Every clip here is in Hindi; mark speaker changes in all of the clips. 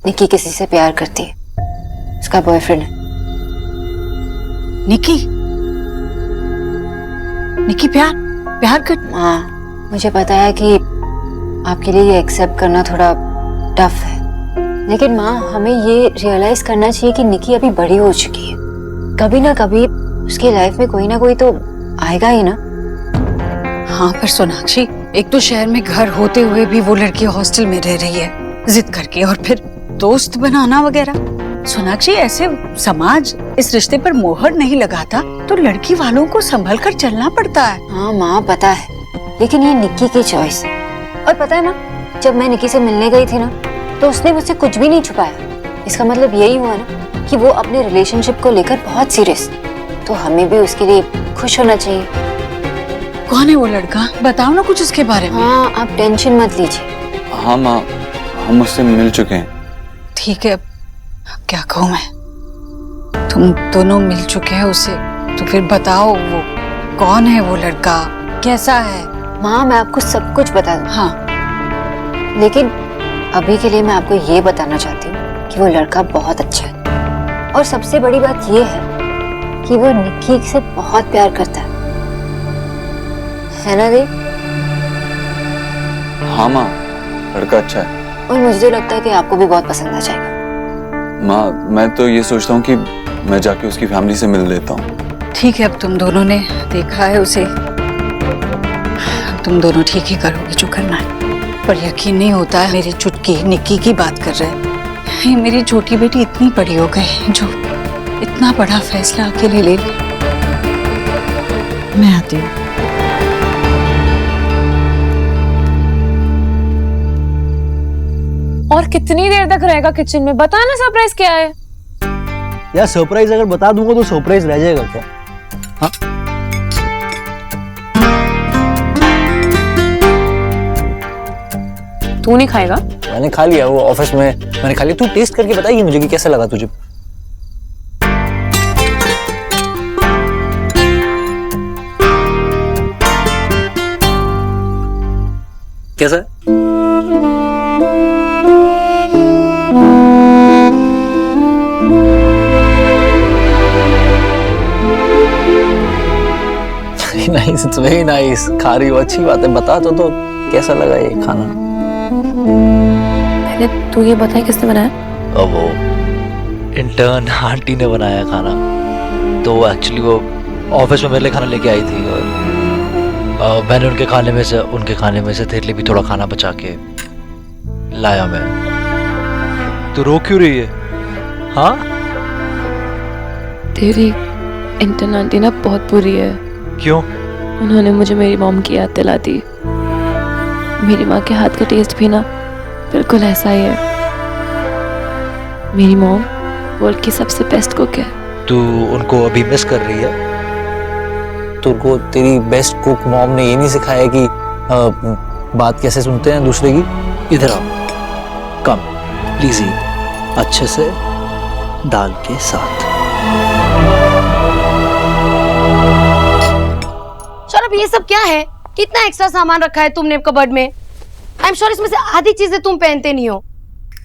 Speaker 1: निक्की किसी से प्यार करती है, उसका बॉयफ्रेंड है।
Speaker 2: निक्की प्यार कर।
Speaker 1: हाँ, मुझे पता है कि आपके लिए ये एक्सेप्ट करना थोड़ा टफ है, लेकिन माँ हमें ये रियलाइज करना चाहिए कि निक्की अभी बड़ी हो चुकी है। कभी ना कभी उसकी लाइफ में कोई ना कोई तो आएगा ही ना।
Speaker 2: हाँ पर सोनाक्षी, एक तो शहर में घर होते हुए भी वो लड़की हॉस्टल में रह रही है जिद करके, और फिर दोस्त बनाना वगैरह। सोनाक्षी, ऐसे समाज इस रिश्ते पर मोहर नहीं लगाता तो लड़की वालों को संभल कर चलना पड़ता है।
Speaker 1: हाँ माँ पता है, लेकिन ये निक्की की चॉइस है। और पता है ना, जब मैं निक्की से मिलने गई थी ना, तो उसने मुझसे कुछ भी नहीं छुपाया। इसका मतलब यही हुआ ना कि वो अपने रिलेशनशिप को लेकर बहुत सीरियस, तो हमें भी उसके लिए खुश होना चाहिए।
Speaker 2: कौन है वो लड़का, बताओ ना कुछ उसके बारे में।
Speaker 1: हाँ, आप टेंशन मत लीजिए।
Speaker 3: हाँ माँ, हम उससे मिल चुके हैं।
Speaker 2: ठीक है, क्या कहूँ मैं, तुम दोनों मिल चुके हैं उससे, तो फिर बताओ वो कौन है, वो लड़का कैसा है।
Speaker 1: माँ मैं आपको सब कुछ बता दूँ।
Speaker 2: हाँ,
Speaker 1: लेकिन अभी के लिए मैं आपको ये बताना चाहती हूँ कि वो लड़का बहुत अच्छा है, और सबसे बड़ी बात ये है कि वो निक्की से बहुत प्यार करता है ना दी?
Speaker 3: हाँ माँ, लड़का अच्छा है।
Speaker 1: और मुझे तो लगता है कि आपको भी बहुत पसंद आ जाएगा।
Speaker 3: माँ मैं तो ये सोचता हूँ कि मैं जाके उसकी फैमिली से मिल लेता हूँ।
Speaker 2: ठीक है, अब तुम दोनों ने देखा है उसे, तुम दोनों ठीक ही करोगे जो करना है। पर यकीन नहीं होता है, मेरी चुटकी निक्की की बात कर रहे हैं। ये मेरी छोटी बेटी इतनी बड़ी हो गई जो इतना बड़ा फैसला अकेले ले ली। मैं आती हूँ।
Speaker 4: और कितनी देर तक रहेगा किचन में? बताना सरप्राइज क्या है।
Speaker 5: यार सरप्राइज अगर बता दूंगा तो सरप्राइज रह जाएगा क्या? हाँ
Speaker 4: तू नहीं खाएगा?
Speaker 5: मैंने खा लिया, वो ऑफिस में मैंने खा लिया। तू टेस्ट करके बताइए मुझे कि कैसा लगा तुझे। कैसा है? Nice, it's very nice. खा रही हो, अच्छी बात है। बता तो कैसा लगा ये खाना?
Speaker 4: पहले तू ये बता किसने बनाया?
Speaker 6: अब वो इंटर्न आंटी ने बनाया खाना। तो एक्चुअली वो ऑफिस में मेरे लिए खाना लेके आई थी, और मैंने उनके खाने में से तेरे लिए भी थोड़ा खाना बचा के लाया मैं। तू रो क्यों रही है? हाँ,
Speaker 4: तेरी इंटर्न आंटी ना बहुत बुरी है।
Speaker 6: क्यों?
Speaker 4: उन्होंने मुझे मेरी मॉम की याद दिला दी। मेरी माँ के हाथ का टेस्ट भी ना बिल्कुल ऐसा ही है। मेरी मॉम वर्ल्ड की सबसे बेस्ट कुक है।
Speaker 6: तू उनको अभी मिस कर रही है?
Speaker 5: तुमको तेरी बेस्ट कुक मॉम ने ये नहीं सिखाया कि बात कैसे सुनते हैं दूसरे की?
Speaker 6: इधर आओ, कम प्लीज ईट अच्छे से दाल के साथ।
Speaker 7: सौरभ, ये सब क्या है? कितना एक्स्ट्रा सामान रखा है तुमने कबर्ड में? आई एम श्योर इसमें से आधी चीजें तुम पहनते नहीं हो।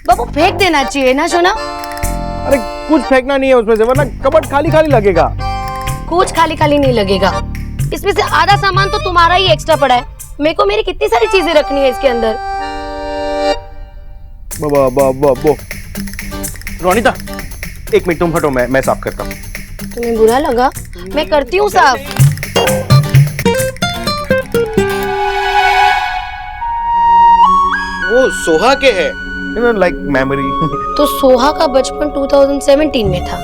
Speaker 7: बाबू फेंक देना चाहिए ना सोना।
Speaker 8: अरे कुछ फेंकना नहीं है उसमें से, वरना कबर्ड खाली खाली लगेगा।
Speaker 7: कुछ खाली खाली नहीं लगेगा। इसमें से आधा सामान तो तुम्हारा ही एक्स्ट्रा पड़ा है। मेरे को मेरी कितनी सारी चीजें रखनी है इसके अंदर।
Speaker 8: रोनिता, एक मिनट तुम हटो, मैं साफ करता हूँ।
Speaker 7: तुम्हें बुरा लगा? मैं करती हूँ साफ।
Speaker 8: वो सोहा के है, लाइक मेमोरी।
Speaker 7: तो सोहा का बचपन 2017 में था।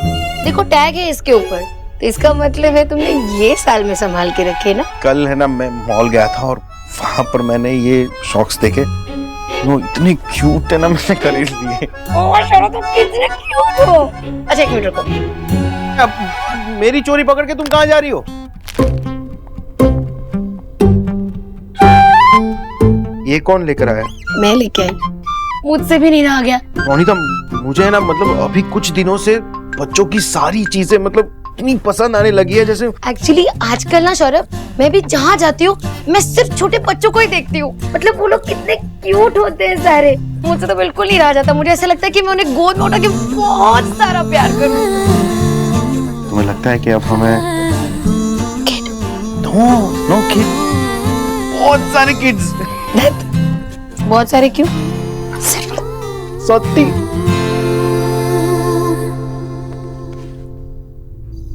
Speaker 7: देखो टैग है इसके ऊपर, तो इसका मतलब है तुमने ये साल में संभाल के रखे ना।
Speaker 8: कल है ना, मैं मॉल गया था और वहां पर मैंने ये सॉक्स देखे, वो इतने क्यूट है ना, मैंने खरीद लिए।
Speaker 7: ओह शौरभ, तुम कितने क्यूट हो। अच्छा एक मिनट रुको।
Speaker 8: अब मेरी चोरी पकड़ के तुम कहाँ जा रही हो? ये कौन लेकर आया?
Speaker 7: मैं लेके आई, मुझसे भी नहीं रहा गया।
Speaker 8: रोनिता, मुझे है ना, मतलब अभी कुछ दिनों से बच्चों की सारी चीजें मतलब इतनी पसंद आने लगी है जैसे
Speaker 7: एक्चुअली आजकल ना सौरभ, मैं भी जहाँ जाती हूँ मैं सिर्फ छोटे बच्चों को ही देखती हूँ। मतलब वो लोग कितने क्यूट होते हैं सारे, मुझे तो बिल्कुल नहीं रहा जाता। मुझे ऐसा लगता है कि मैं उन्हें गोद में उठा के बहुत सारा प्यार करूँ।
Speaker 8: तुम्हें लगता है कि अब हमें नो किड, बहुत सारे किड्स।
Speaker 7: बहुत सारे क्यों?
Speaker 8: सत्ती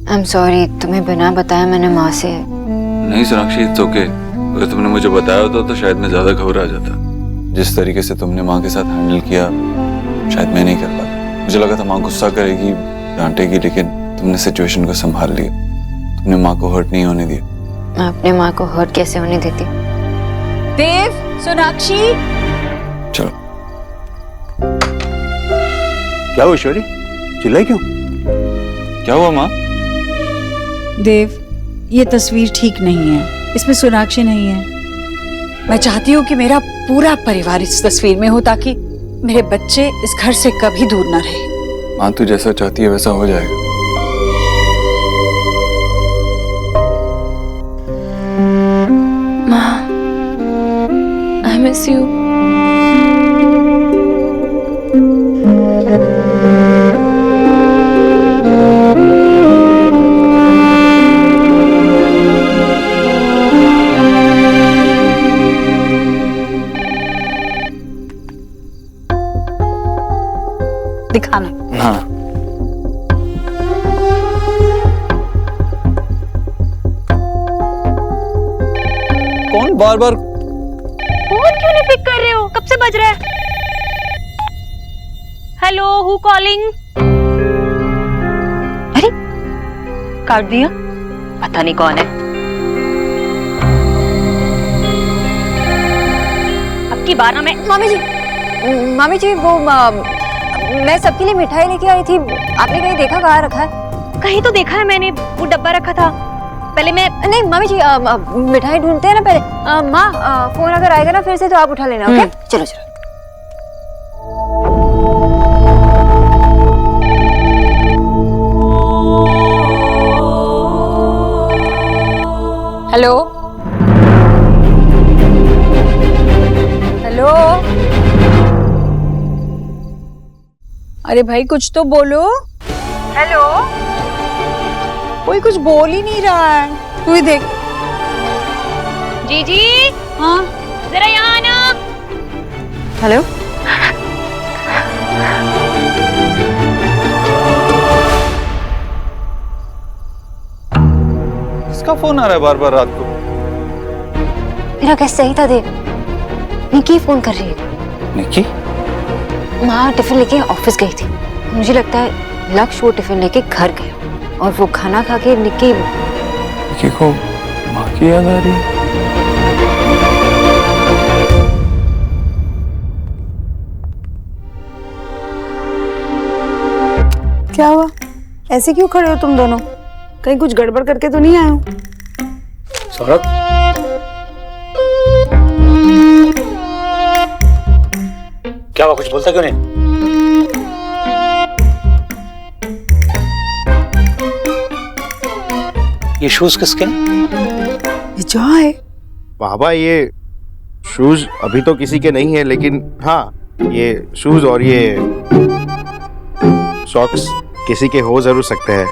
Speaker 1: आई एम सॉरी, तुम्हें बिना बताया मैंने माँ से।
Speaker 3: नहीं सोनाक्षी, इट्स ओके। अगर तुमने मुझे बताया होता तो शायद मैं ज्यादा घबरा जाता। जिस तरीके से तुमने माँ के साथ हैंडल किया शायद मैं नहीं कर पाता। मुझे लगा था माँ गुस्सा करेगी, डांटेगी, लेकिन तुमने सिचुएशन को संभाल लिया। तुमने माँ को हर्ट नहीं होने दिया।
Speaker 1: मैं अपने माँ को हर्ट कैसे होने देती?
Speaker 2: देव, सोनाक्षी,
Speaker 3: चलो।
Speaker 8: क्या हुआ ईश्वरी, चिल्लाई क्यों?
Speaker 3: क्या हुआ माँ?
Speaker 2: देव, ये तस्वीर ठीक नहीं है, इसमें सोनाक्षी नहीं है। मैं चाहती हूँ कि मेरा पूरा परिवार इस तस्वीर में हो ताकि मेरे बच्चे इस घर से कभी दूर ना रहे।
Speaker 3: माँ तू जैसा चाहती है वैसा हो जाएगा।
Speaker 4: माँ, I miss you.
Speaker 2: दिखाना।
Speaker 3: हाँ। कौन बार बार
Speaker 9: फोन क्यों नहीं पिक कर रहे हो? कब से बज रहा है? Hello, who calling? अरे काट दिया, पता नहीं कौन है। अब की बार ना मैं
Speaker 1: मामी जी वो मैं सबके लिए मिठाई लेके आई थी, आपने कहीं देखा कहाँ रखा है?
Speaker 9: कहीं तो देखा है मैंने, वो डब्बा रखा था। पहले मैं
Speaker 1: नहीं मामी जी, मिठाई ढूंढते हैं ना पहले। माँ, फोन अगर आएगा ना फिर से तो आप उठा लेना। ओके, चलो चलो।
Speaker 2: हेलो, हेलो, अरे भाई कुछ तो बोलो। हेलो, कोई कुछ बोल ही नहीं रहा है। तू ही देख।
Speaker 9: जीजी,
Speaker 2: हाँ,
Speaker 9: जरा यहाँ आना।
Speaker 1: हेलो,
Speaker 3: इसका फोन आ रहा है बार बार रात को।
Speaker 1: मेरा कैसे सही था देव? निक्की फोन कर रही है।
Speaker 3: निक्की?
Speaker 1: माँ टिफिन लेके ऑफिस गई थी, मुझे लगता है लक्ष्य वो टिफिन लेके घर गया और वो खाना खा के निक्की
Speaker 3: को माँ की याद आ रही है।
Speaker 10: क्या हुआ? ऐसे क्यों खड़े हो तुम दोनों? कहीं कुछ गड़बड़ करके तो नहीं आए हो?
Speaker 5: सौरभ, क्या हुआ? कुछ बोलता क्यों नहीं? ये शूज किसके हैं?
Speaker 10: ये जॉय।
Speaker 8: बाबा ये शूज अभी तो किसी के नहीं है, लेकिन हाँ ये शूज और ये सॉक्स किसी के हो जरूर सकते हैं।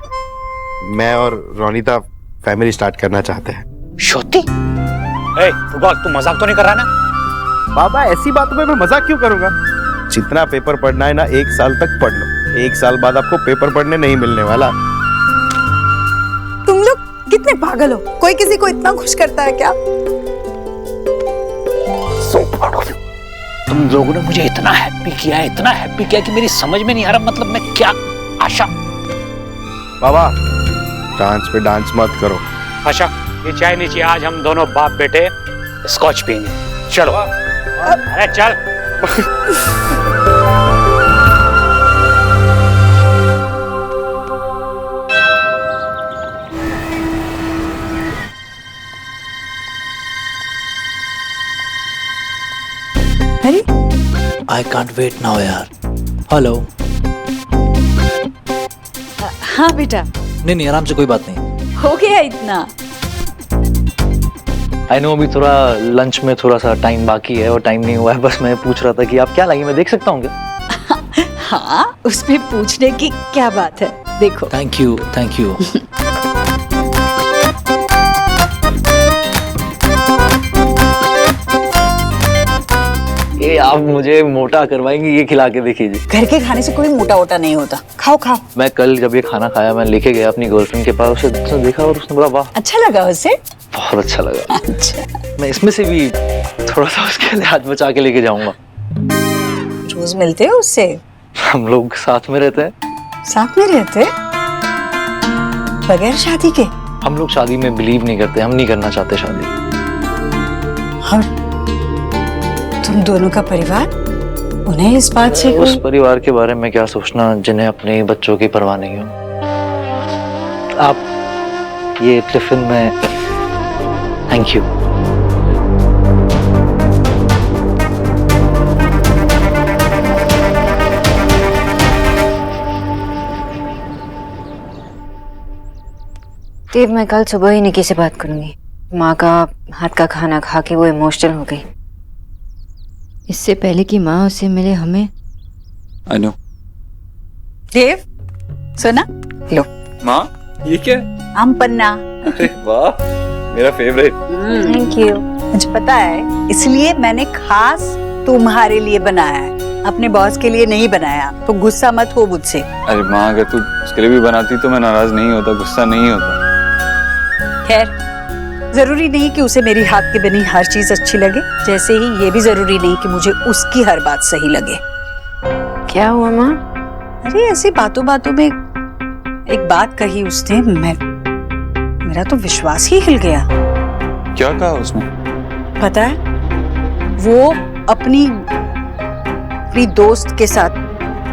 Speaker 8: मैं और रोनिता फैमिली स्टार्ट करना चाहते हैं।
Speaker 5: श्योती? फुटबॉल, तू मजाक तो नहीं कर रहा ना?
Speaker 8: बाबा ऐसी बातों में मैं मजाक क्यों करूंगा? जितना पेपर पढ़ना है ना 1 साल तक पढ़ लो, 1 साल बाद आपको पेपर पढ़ने नहीं मिलने वाला।
Speaker 10: तुम लोग कितने पागल हो? कोई किसी को इतना खुश करता है क्या?
Speaker 5: So proud of you. तुम लोगों ने मुझे इतना हैप्पी किया कि मेरी समझ में नहीं आ रहा, मतलब मैं क्या आशा।
Speaker 8: बाबा डांस पे डांस मत करो।
Speaker 5: आशा, ये चाय नीचे, आज हम दोनों बाप बेटे स्कॉच पियेंगे। चलो। अरे चल।
Speaker 10: अरे
Speaker 6: आई कांट वेट नाउ यार। हेलो।
Speaker 2: हाँ बेटा,
Speaker 6: नहीं आराम से, कोई बात नहीं।
Speaker 2: हो गया इतना?
Speaker 6: आई नो अभी थोड़ा लंच में थोड़ा सा टाइम बाकी है और टाइम नहीं हुआ है, बस मैं पूछ रहा था कि आप क्या लाई, मैं देख सकता हूँ क्या?
Speaker 2: हाँ, उसमें पूछने की क्या बात है, देखो।
Speaker 6: Thank you, thank you. ये आप मुझे मोटा करवाएंगे, ये खिला के देखिए।
Speaker 2: घर के खाने से कोई मोटा वोटा नहीं होता, खाओ खाओ।
Speaker 6: मैं कल जब ये खाना खाया, मैं लेके गया अपनी गर्लफ्रेंड के पास, उसने देखा और उसने बोला वाह।
Speaker 2: अच्छा लगा उसे?
Speaker 6: बहुत अच्छा लगा।
Speaker 2: अच्छा,
Speaker 6: मैं इसमें से भी थोड़ा सा उसके लिए हाथ बचा के लेके जाऊंगा।
Speaker 2: रोज मिलते हो उससे?
Speaker 6: हम लोग साथ में रहते हैं।
Speaker 2: साथ में रहते? बगैर शादी के?
Speaker 6: हम लोग शादी में बिलीव नहीं करते, हम नहीं करना चाहते शादी।
Speaker 2: हम तुम दोनों का परिवार, उन्हें इस बात से
Speaker 6: उस परिवार के बारे में क्या सोचना जिन्हें अपने बच्चों की परवाह नहीं हो। आप ये टिफिन में, थैंक यू।
Speaker 1: देव, मैं कल सुबह ही निकी से बात करूंगी। माँ का हाथ का खाना खा के वो इमोशनल हो गई। इससे पहले कि माँ उससे मिले हमें।
Speaker 3: I know.
Speaker 2: देव, सुना? लो।
Speaker 3: माँ, ये क्या?
Speaker 2: आम पन्ना।
Speaker 3: अरे वाह, मेरा फेवरेट।
Speaker 1: Thank you.
Speaker 2: मुझे पता है, इसलिए मैंने खास तुम्हारे लिए बनाया है, अपने बॉस के लिए नहीं बनाया, तो गुस्सा मत हो मुझसे।
Speaker 3: अरे माँ, अगर तू उसके लिए भी बनाती तो मैं नाराज नहीं होता, गुस्सा नहीं होता।
Speaker 2: खैर, जरूरी नहीं कि उसे मेरी हाथ की बनी हर चीज अच्छी लगे, जैसे ही ये भी जरूरी नहीं कि मुझे उसकी हर बात सही लगे।
Speaker 1: क्या हुआ माँ?
Speaker 2: अरे ऐसी बातों बातों में एक बात कही उसने, मेरा तो विश्वास ही हिल गया।
Speaker 3: क्या कहा उसने?
Speaker 2: पता है, वो अपनी दोस्त के साथ,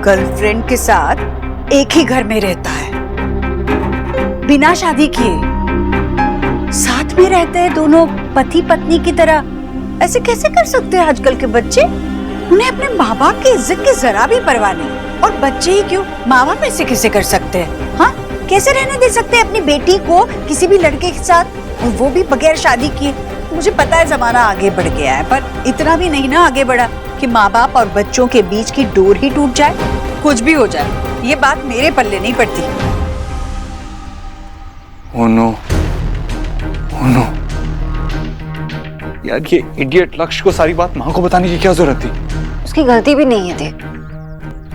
Speaker 2: गर्लफ्रेंड के साथ एक ही घर में रहता है, बिना शादी किए। साथ में रहते हैं दोनों पति पत्नी की तरह। ऐसे कैसे कर सकते हैं आजकल के बच्चे? उन्हें अपने माँ बाप की इज्जत की जरा भी परवाह नहीं। और बच्चे ही क्यों, माँ बाप ऐसे कैसे कर सकते हैं? हाँ, कैसे रहने दे सकते हैं अपनी बेटी को किसी भी लड़के के साथ, और वो भी बगैर शादी किए? मुझे पता है जमाना आगे बढ़ गया है, पर इतना भी नहीं ना आगे बढ़ा कि माँ बाप और बच्चों के बीच की डोर ही टूट जाए। कुछ भी हो जाए, ये बात मेरे पल्ले नहीं पड़ती।
Speaker 3: Oh no, oh no. यार ये इडियट लक्ष्य को सारी बात माँ को बताने की क्या जरूरत थी?
Speaker 1: उसकी गलती भी नहीं है देव।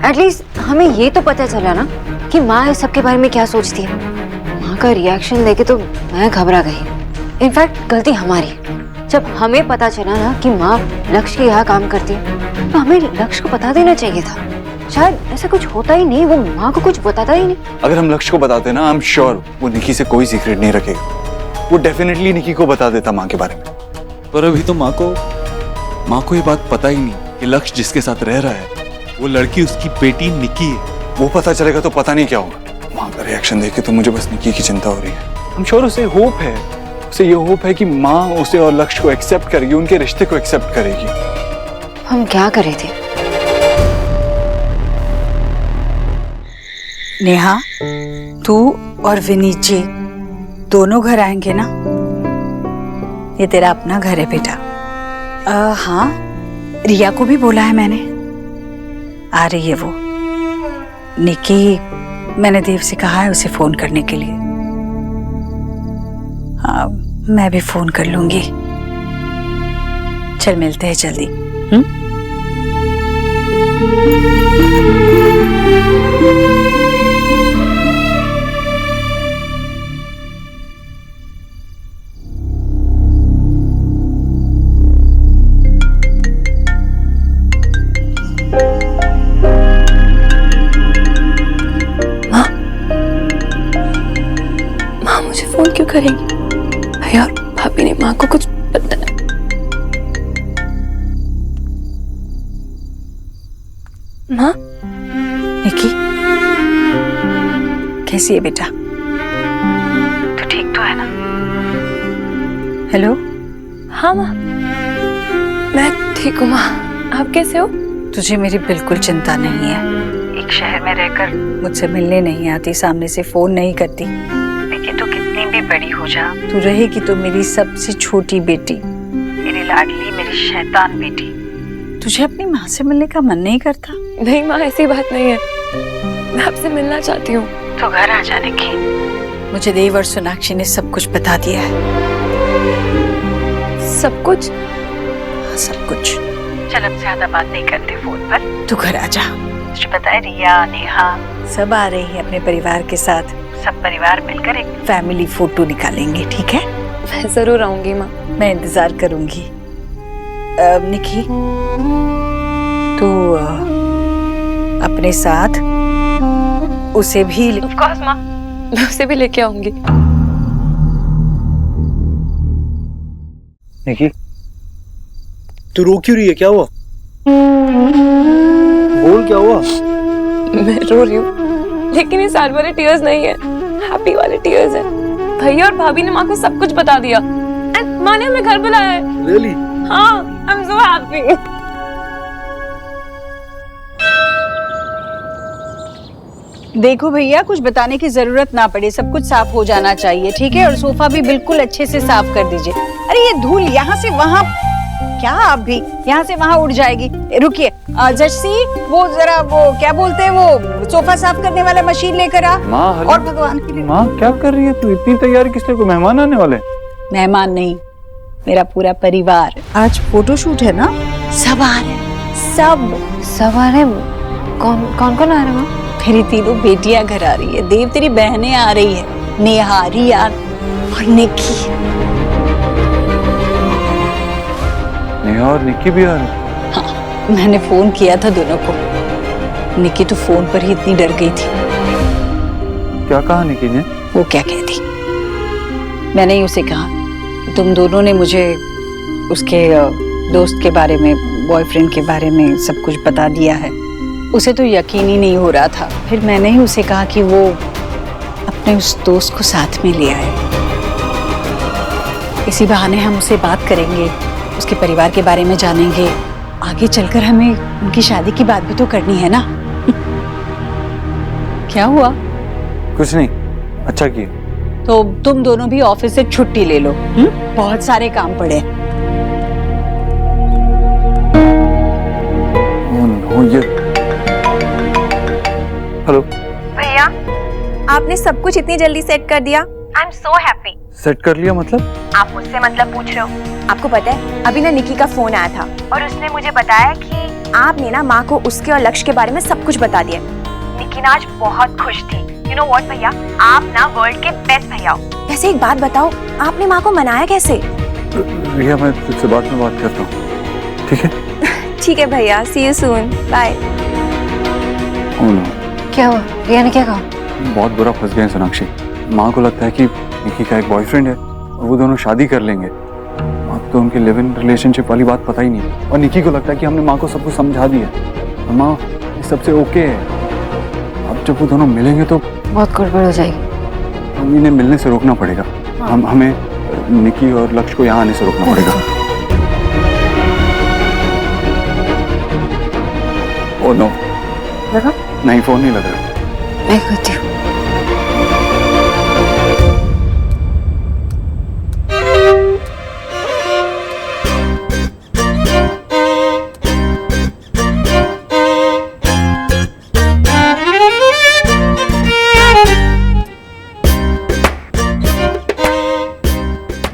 Speaker 1: एटलीस्ट हमें ये तो पता चला ना कि माँ इस सब के बारे में क्या सोचती है। माँ का रिएक्शन देखे तो मैं घबरा गई। इनफैक्ट गलती हमारी। जब हमें पता चला ना कि माँ लक्ष्य के यहाँ काम करती है, तो हमें लक्ष्य को बता देना चाहिए था। शायद ऐसा कुछ होता ही नहीं, वो माँ को कुछ बताता ही नहीं।
Speaker 3: अगर हम लक्ष्य को बताते ना, आई एम श्योर वो निकी से कोई सीक्रेट नहीं रखेगा। वो डेफिनेटली निकी को बता देता माँ के बारे में। पर अभी तो माँ को ये बात पता ही नहीं कि लक्ष्य जिसके साथ रह रहा है वो लड़की उसकी बेटी निकी है। वो पता चलेगा तो पता नहीं क्या होगा। माँ का रिएक्शन देख के तो मुझे बस निकी की चिंता हो रही है। आई एम श्योर उसे होप है, उसे ये होप है कि माँ उसे और लक्ष्य को एक्सेप्ट करेगी, उनके रिश्ते को एक्सेप्ट करेगी।
Speaker 1: हम क्या करे थे?
Speaker 2: नेहा, तू और विनीत जी दोनों घर आएंगे ना? ये तेरा अपना घर है बेटा। हाँ, रिया को भी बोला है मैंने, आ रही है वो। निकी, मैंने देव से कहा है उसे फोन करने के लिए। हाँ, मैं भी फोन कर लूंगी। चल मिलते हैं जल्दी।
Speaker 4: माँ मुझे फोन क्यों करेंगी? भैया और भाभी ने माँ को कुछ बताया? माँ,
Speaker 2: निकी, कैसी है बेटा?
Speaker 9: तो ठीक तो है ना?
Speaker 2: हेलो।
Speaker 4: हाँ माँ, मैं ठीक हूँ माँ। आप कैसे हो?
Speaker 2: तुझे मेरी बिल्कुल चिंता नहीं है।
Speaker 9: एक
Speaker 2: शहर में रहकर मुझसे मिलने नहीं आती, सामने से फोन नहीं करती, लेकिन तू कितनी भी बड़ी हो जा, तू रहेगी तो मेरी सबसे छोटी बेटी, मेरी लाडली, मेरी शैतान बेटी। तुझे अपनी माँ से मिलने का मन नहीं करता?
Speaker 4: नहीं माँ, ऐसी बात नहीं है, मैं आपसे मिलना चाहती हूँ।
Speaker 2: तो घर आ जाने की। मुझे देव और सोनाक्षी ने सब कुछ बता दिया है।
Speaker 4: सब कुछ?
Speaker 2: हाँ, सब कुछ। चल अब ज्यादा बात नहीं करते फोन पर, तू घर आ जा। तुझे पता है रिया, नेहा सब आ रही है अपने परिवार के साथ, सब परिवार मिलकर एक फैमिली फोटो निकालेंगे, ठीक है?
Speaker 4: मैं जरूर आऊंगी माँ।
Speaker 2: मैं इंतजार करूंगी। निकी, तू अपने साथ उसे भी
Speaker 4: ऑफ कोर्स माँ, मैं उसे भी लेके आऊंगी।
Speaker 5: निकी, तू रो क्यों रही है? क्या हुआ? बोल, क्या हुआ?
Speaker 4: मैं रो रही हूँ, लेकिन ये सैड वाले टीयर्स नहीं है, हैप्पी वाले टीयर्स है। भैया और भाभी ने माँ को सब कुछ बता दिया एंड माँ ने हमें घर बुलाया है।
Speaker 5: रियली?
Speaker 4: हाँ, आई एम सो हैप्पी।
Speaker 2: देखो भैया, कुछ बताने की जरूरत ना पड़े, सब कुछ साफ हो जाना चाहिए, ठीक है? और सोफा भी बिल्कुल अच्छे से साफ कर दीजिए। अरे ये धूल यहाँ से वहाँ, क्या आप भी यहाँ से वहाँ उड़ जाएगी। रुकिए जर्सी, वो जरा वो क्या बोलते हैं, वो सोफा साफ करने वाला मशीन लेकर आ।
Speaker 3: माँ,
Speaker 2: और भगवान के लिए।
Speaker 3: माँ क्या कर रही है तू? इतनी तैयारी किस लिए? कोई मेहमान आने वाले?
Speaker 2: मेहमान नहीं, मेरा पूरा परिवार। आज फोटोशूट है ना, सब आ रहे हैं, सब
Speaker 1: आ रहे हैं। कौन कौन आ रहे हैं?
Speaker 2: तेरी तीनों बेटियां घर आ रही है, देव तेरी बहनें आ रही है, नेहा, रिया और निकी।
Speaker 3: नेहा और निकी भी आ रही?
Speaker 2: हाँ, मैंने फोन किया था दोनों को। निकी तो फोन पर ही इतनी डर गई थी।
Speaker 3: क्या कहा निकी ने?
Speaker 2: वो क्या कहती, मैंने ही उसे कहा कि तुम दोनों ने मुझे उसके दोस्त के बारे में, बॉयफ्रेंड के बारे में सब कुछ बता दिया है। उसे तो यकीन ही नहीं हो रहा था। फिर मैंने ही उसे कहा कि वो अपने उस दोस्त को साथ में ले आए, इसी बहाने हम उससे बात करेंगे, उसके परिवार के बारे में जानेंगे। आगे चलकर हमें उनकी शादी की बात भी तो करनी है ना। क्या हुआ?
Speaker 3: कुछ नहीं, अच्छा किया।
Speaker 2: तो तुम दोनों भी ऑफिस से छुट्टी ले लो, बहुत सारे काम पड़े।
Speaker 3: हेलो
Speaker 11: भैया, आपने सब कुछ इतनी जल्दी सेट कर दिया। I am so happy.
Speaker 3: Set कर लिया मतलब?
Speaker 11: आप मुझसे मतलब पूछ रहे हो? आपको पता है अभी ना निकी का फोन आया था और उसने मुझे बताया कि आपने ना माँ को उसके और लक्ष्य के बारे में सब कुछ बता दिया। निकी ना आज बहुत खुश थी। यू नो व्हाट भैया, आप ना वर्ल्ड के बेस्ट भैया हो। वैसे एक बात बताओ, आपने माँ को मनाया कैसे?
Speaker 3: रिया, मैं तुझसे बाद में बात करता हूँ, ठीक है?
Speaker 11: ठीक है भैया, सी यू सून, बाय।
Speaker 1: क्या हुआ? रिया ने क्या कहा?
Speaker 3: बहुत बुरा फंस गए सोनाक्षी। माँ को लगता है कि निकी का एक बॉयफ्रेंड है और वो दोनों शादी कर लेंगे। माँ को तो उनके लिव इन रिलेशनशिप वाली बात पता ही नहीं, और निकी को लगता है कि हमने माँ को सब कुछ समझा दिया और माँ इस सबसे ओके है। अब जब वो दोनों मिलेंगे तो
Speaker 1: बहुत गड़बड़ हो जाएगी।
Speaker 3: हम इन्हें मिलने से रोकना पड़ेगा। हमें निकी और लक्ष्य को यहाँ आने से रोकना पड़ेगा। ओ नो,
Speaker 1: लगा?
Speaker 3: नहीं, फोन नहीं लग रहा।
Speaker 1: मैं करती हूँ।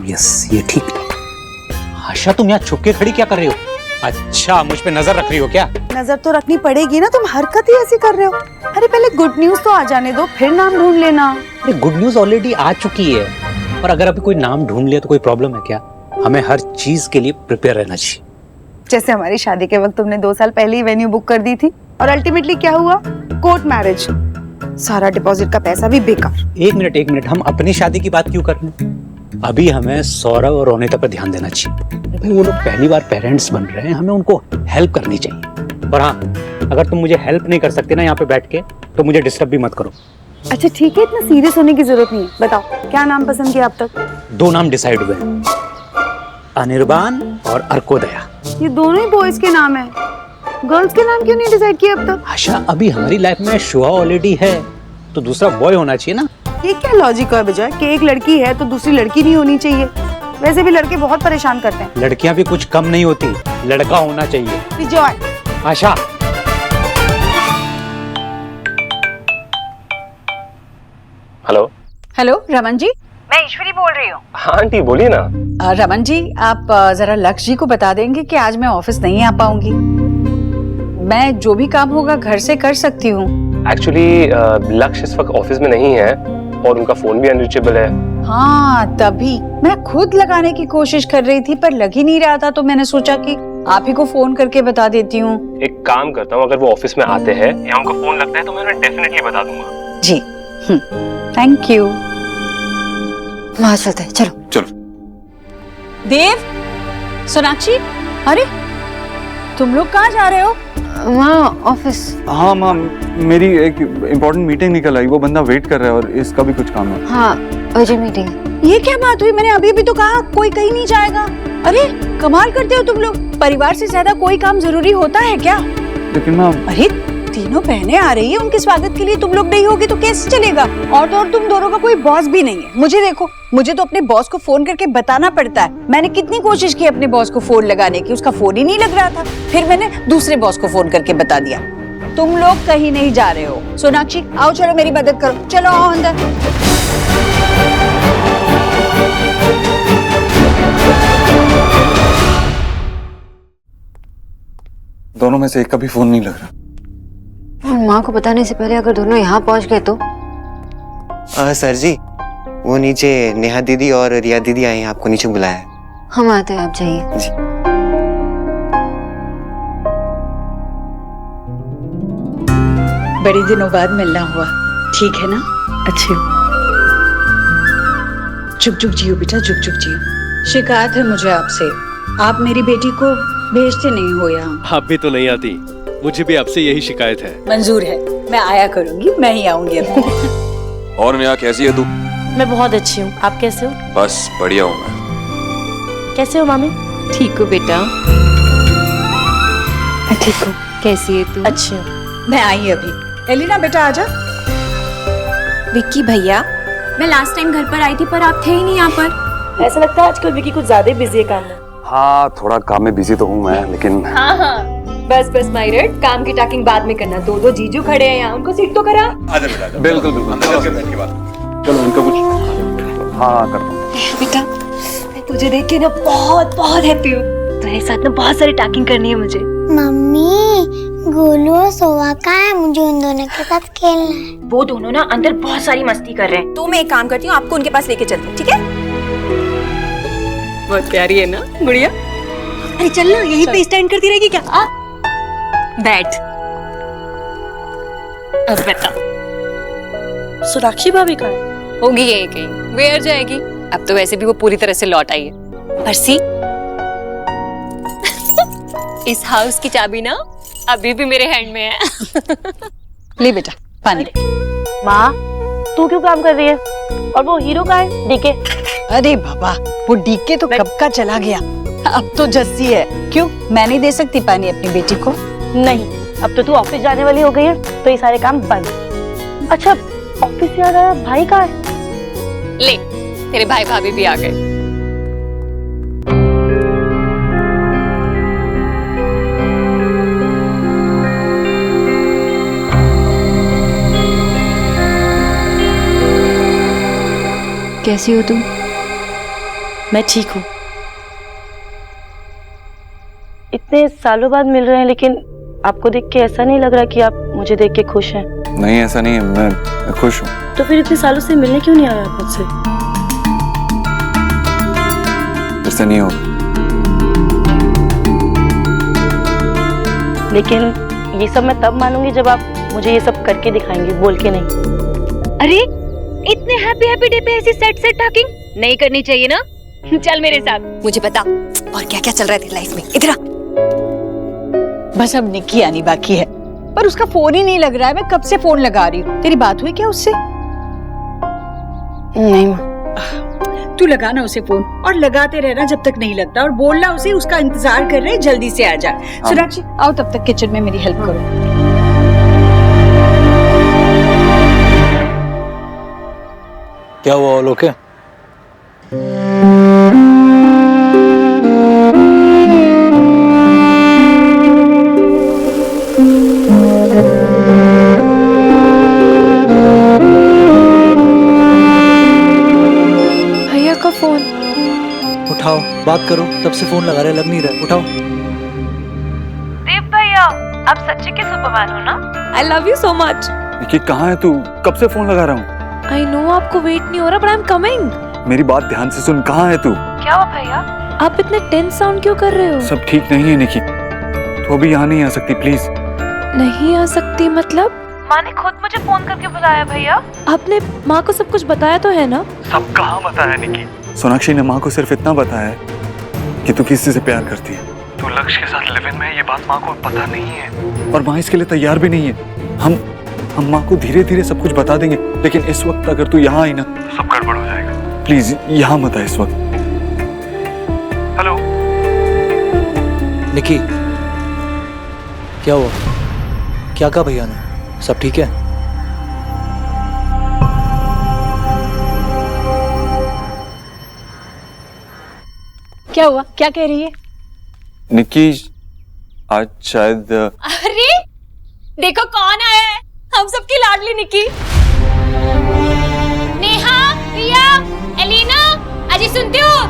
Speaker 5: यस, ये ठीक। आशा, तुम यहाँ छुप के खड़ी क्या कर रही हो? अच्छा, मुझ पे नजर रख रही हो क्या?
Speaker 10: नजर तो रखनी पड़ेगी ना, तुम हरकत ही ऐसी कर रहे हो। अरे पहले गुड न्यूज तो आ जाने दो, फिर नाम ढूंढ लेना।
Speaker 5: अरे गुड न्यूज ऑलरेडी आ चुकी है, और अगर अभी कोई नाम ढूंढ लिया तो कोई प्रॉब्लम है क्या? हमें हर चीज के लिए प्रिपेयर रहना चाहिए।
Speaker 10: जैसे हमारी शादी के वक्त तुमने 2 साल पहले ही वेन्यू बुक कर दी थी, और अल्टीमेटली क्या हुआ? कोर्ट मैरिज, सारा डिपॉजिट का पैसा भी बेकार।
Speaker 5: एक मिनट, हम अपनी शादी की बात क्यों कर रहे हैं? अभी हमें सौरभ और रोनिता पर ध्यान देना चाहिए। भाई, वो लोग पहली बार पेरेंट्स बन रहे हैं, हमें उनको हेल्प करनी चाहिए। और हाँ, अगर तुम मुझे हेल्प नहीं कर सकते ना यहाँ पे बैठ के, तो मुझे डिस्टर्ब भी मत करो।
Speaker 10: अच्छा ठीक है, इतना सीरियस होने की जरूरत नहीं। बताओ क्या नाम पसंद किया अब तक?
Speaker 5: 2 नाम डिसाइड हुए हैं, अनिर्बान और अर्कोदया।
Speaker 10: ये दोनों ही बॉयज के नाम है। गर्ल्स के नाम क्यों नहीं डिसाइड किया अब तक?
Speaker 5: आशा, अभी हमारी लाइफ में शुआ ऑलरेडी है, तो दूसरा बॉय होना चाहिए ना।
Speaker 10: ये क्या लॉजिक है विजय कि एक लड़की है तो दूसरी लड़की नहीं होनी चाहिए? वैसे भी लड़के बहुत परेशान करते हैं।
Speaker 5: लड़कियां भी कुछ कम नहीं होती, लड़का होना चाहिए।
Speaker 10: विजय,
Speaker 5: आशा,
Speaker 8: हेलो।
Speaker 2: हेलो रमन जी।
Speaker 11: मैं ईश्वरी बोल रही हूँ।
Speaker 8: हाँ आंटी बोलिए ना।
Speaker 2: रमन जी, आप जरा लक्ष्य जी को बता देंगे कि आज मैं ऑफिस नहीं आ पाऊंगी। मैं जो भी काम होगा घर से कर सकती हूँ।
Speaker 12: एक्चुअली लक्ष्य इस वक्त ऑफिस में नहीं है और उनका फोन भी अनरीचेबल है।
Speaker 2: हाँ, तभी मैं खुद लगाने की कोशिश कर रही थी पर लग ही नहीं रहा था, तो मैंने सोचा कि आप ही को फोन करके बता देती हूँ।
Speaker 12: एक काम करता हूँ, अगर वो ऑफिस में आते हैं या उनका फोन लगता है तो मैं उन्हें डेफिनेटली बता दूंगा।
Speaker 2: जी, थैंक यू।
Speaker 1: वहां चलते हैं, चलो।
Speaker 3: चलो।
Speaker 2: देव, सोनाक्षी, अरे तुम लोग कहाँ जा रहे हो?
Speaker 1: वहाँ ऑफिस।
Speaker 3: हाँ माँ, मेरी एक इम्पोर्टेंट मीटिंग निकल आई, वो बंदा वेट कर रहा है और इसका भी कुछ काम है।
Speaker 1: हाँ, अर्जेंट मीटिंग है।
Speaker 2: ये क्या बात हुई? मैंने अभी भी तो कहा कोई कहीं नहीं जाएगा। अरे कमाल करते हो तुम लोग, परिवार से ज्यादा कोई काम जरूरी होता है क्या?
Speaker 3: लेकिन माँ,
Speaker 2: अरे तीनों बहनें आ रही है, उनके स्वागत के लिए तुम लोग नहीं होगे तो कैसे चलेगा? और तो और तुम दोनों का कोई बॉस भी नहीं है। मुझे देखो, मुझे तो अपने बॉस को फोन करके बताना पड़ता है। मैंने कितनी कोशिश की अपने बॉस को फोन लगाने की, उसका फोन ही नहीं लग रहा था। फिर मैंने दूसरे बॉस को फोन करके बता दिया। तुम लोग कहीं नहीं जा रहे हो। सोनाक्षी आओ, चलो मेरी मदद करो, चलो आओ अंदर।
Speaker 3: दोनों में से एक का भी फोन नहीं लग रहा।
Speaker 1: और माँ को बताने से पहले अगर दोनों यहाँ पहुँच गए तो?
Speaker 13: सर जी, वो नीचे नेहा दीदी और रिया दीदी आई हैं, आपको नीचे बुलाया है।
Speaker 1: हम आते हैं, आप जाइए।
Speaker 13: जी।
Speaker 2: बड़े दिनों बाद मिलना हुआ, ठीक है ना? अच्छी हो। चुप चुप जियो बेटा, चुप चुप जियो। शिकायत है मुझे आपसे, आप मेरी बेटी को भेजते नहीं हो यहाँ।
Speaker 14: आप भी तो नहीं आती, मुझे भी आपसे यही शिकायत है।
Speaker 2: मंजूर है, मैं आया करूंगी, मैं ही आऊंगी अब।
Speaker 3: और नेहा कैसी है तू?
Speaker 4: मैं बहुत अच्छी हूँ, आप कैसे हो?
Speaker 3: बस बढ़िया हूँ मैं।
Speaker 4: कैसे हो मामी?
Speaker 1: ठीक हो बेटा? मैं ठीक हूँ। कैसी है तू?
Speaker 4: अच्छी हूँ।
Speaker 2: मैं आई अभी। एलिना बेटा आजा।
Speaker 11: विक्की भैया, मैं लास्ट टाइम घर पर आई थी पर आप थे ही नहीं यहाँ पर।
Speaker 4: ऐसा लगता है आजकल विक्की कुछ ज्यादा बिजी है काम में।
Speaker 12: हाँ, थोड़ा काम में बिजी तो हूँ मैं, लेकिन
Speaker 4: हाँ हाँ, बस बस माइरट, काम की टॉकिंग बाद में करना। दो जीजू खड़े हैं यहाँ, उनको सीट तो करा।
Speaker 3: बिल्कुल बिल्कुल, चलो उनका कुछ। हाँ करता हूँ।
Speaker 4: बेटा, मैं तुझे देख के ना बहुत बहुत हैप्पी हूँ। तुम्हारे साथ ना बहुत सारी टॉकिंग करनी है मुझे।
Speaker 15: मम्मी, गोलू और सोवा कहाँ है? मुझे उन दोनों के साथ खेलना है।
Speaker 11: वो दोनों ना अंदर बहुत सारी मस्ती कर रहे हैं, तो मैं एक काम करती हूँ, आपको उनके पास लेके चलती हूँ, ठीक है?
Speaker 4: बहुत प्यारी है ना गुड़िया?
Speaker 11: अरे चल ना, यहीं पे स्टैंड करती रहेगी क्या? बैठ।
Speaker 4: अब बता, सोनाक्षी भाभी कहाँ है? होगी यहीं कहीं, वेयर जाएगी? अब तो वैसे भी वो पूरी तरह से लौट आई है।
Speaker 11: परसी,
Speaker 4: इस हाउस की चाबी ना अभी भी मेरे हैंड में है।
Speaker 2: ले बेटा पानी।
Speaker 4: माँ, तू क्यों काम कर रही है? और वो हीरो का है, डीके?
Speaker 2: अरे बाबा, वो डीके तो कब का चला गया, अब तो जस्सी है। क्यों, मैं नहीं दे सकती पानी अपनी बेटी को?
Speaker 4: नहीं, अब तो तू ऑफिस जाने वाली हो गई है, तो ये सारे काम बंद। अच्छा, ऑफिस से आ रहा भाई कहाँ है? ले, तेरे भाई भाभी भी आ गए।
Speaker 1: कैसी हो तुम?
Speaker 4: मैं ठीक हूँ। इतने सालों बाद मिल रहे हैं, लेकिन आपको देख के ऐसा नहीं लग रहा कि आप मुझे देख के खुश हैं।
Speaker 3: नहीं ऐसा नहीं है, मैं खुश हूँ।
Speaker 4: तो फिर इतने सालों से मिलने क्यों नहीं आया आप मुझसे?
Speaker 3: ऐसा नहीं होगा।
Speaker 4: लेकिन ये सब मैं तब मानूंगी जब आप मुझे ये सब करके दिखाएंगे, बोल के नहीं।
Speaker 11: अरे इतने हैप्पी हैप्पी डे पे ऐसी सेट टॉकिंग नहीं करनी चाहिए ना? चल मेरे साथ, मुझे बता और क्या क्या चल रहा है तेरी लाइफ में। इधर आ।
Speaker 2: बस अब निक्की आनी बाकी है, पर उसका फोन ही नहीं लग रहा है। मैं कब से फोन लगा रही हूँ। तेरी बात हुई क्या उससे?
Speaker 1: नहीं माँ।
Speaker 2: तू लगाना उसे फोन और लगाते रहना जब तक नहीं लगता, और बोलना उसे उसका इंतजार कर रहे, जल्दी से आ जा। सोनाक्षी आओ तब तक किचन में मेरी हेल्प करो।
Speaker 6: क्या हुआ ऑल ओके?
Speaker 4: भैया का फोन।
Speaker 6: उठाओ, बात करो, तब से फोन लगा रहे, लग नहीं रहा, उठाओ।
Speaker 4: देव भैया, आप सच्ची के सुपरमैन हो ना? I love you so much.
Speaker 3: Nikki कहाँ है तू? कब से फोन लगा रहा हूँ।
Speaker 4: आई नो आपको वेट नहीं हो रहा, बट आई एम कमिंग।
Speaker 3: मेरी बात ध्यान से सुन, कहाँ है तू?
Speaker 4: क्या हुआ भैया? आप इतने टेंस साउंड क्यों कर रहे हो?
Speaker 3: सब ठीक नहीं है निकी, तू अभी यहाँ नहीं आ सकती प्लीज।
Speaker 4: नहीं आ सकती मतलब? माँ ने खुद मुझे फोन करके बुलाया भैया। आपने माँ को सब कुछ बताया तो है ना?
Speaker 3: सब कहाँ बताया निकी? सोनाक्षी ने माँ को सिर्फ इतना बताया है कि तू किसी से प्यार करती है। तू लक्ष्य के साथ लिव इन में है, ये बात माँ को पता नहीं है, और माँ इसके लिए तैयार भी नहीं है। हम माँ को धीरे धीरे सब कुछ बता देंगे, लेकिन इस वक्त अगर तू यहाँ आई ना तो सब गड़बड़ हो जाएगा। प्लीज यहाँ मत आ इस वक्त। हेलो
Speaker 6: निकी, क्या हुआ? क्या कहा भैया ने? सब ठीक है?
Speaker 2: क्या हुआ? क्या कह रही है?
Speaker 3: निकी आज शायद
Speaker 4: अरे देखो कौन आया है, हम सबकी लाडली निकी। नेहा, रिया, एलिना, अजी सुनते हो?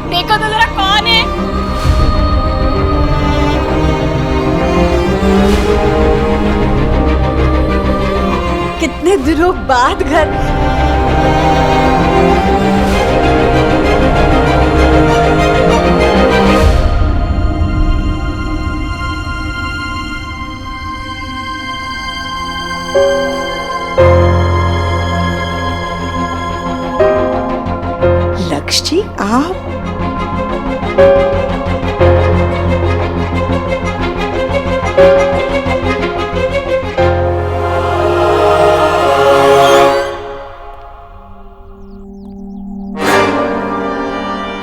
Speaker 4: देखो तो जरा कौन है।
Speaker 2: कितने दिनों बाद घर। लक्ष्य जी आप?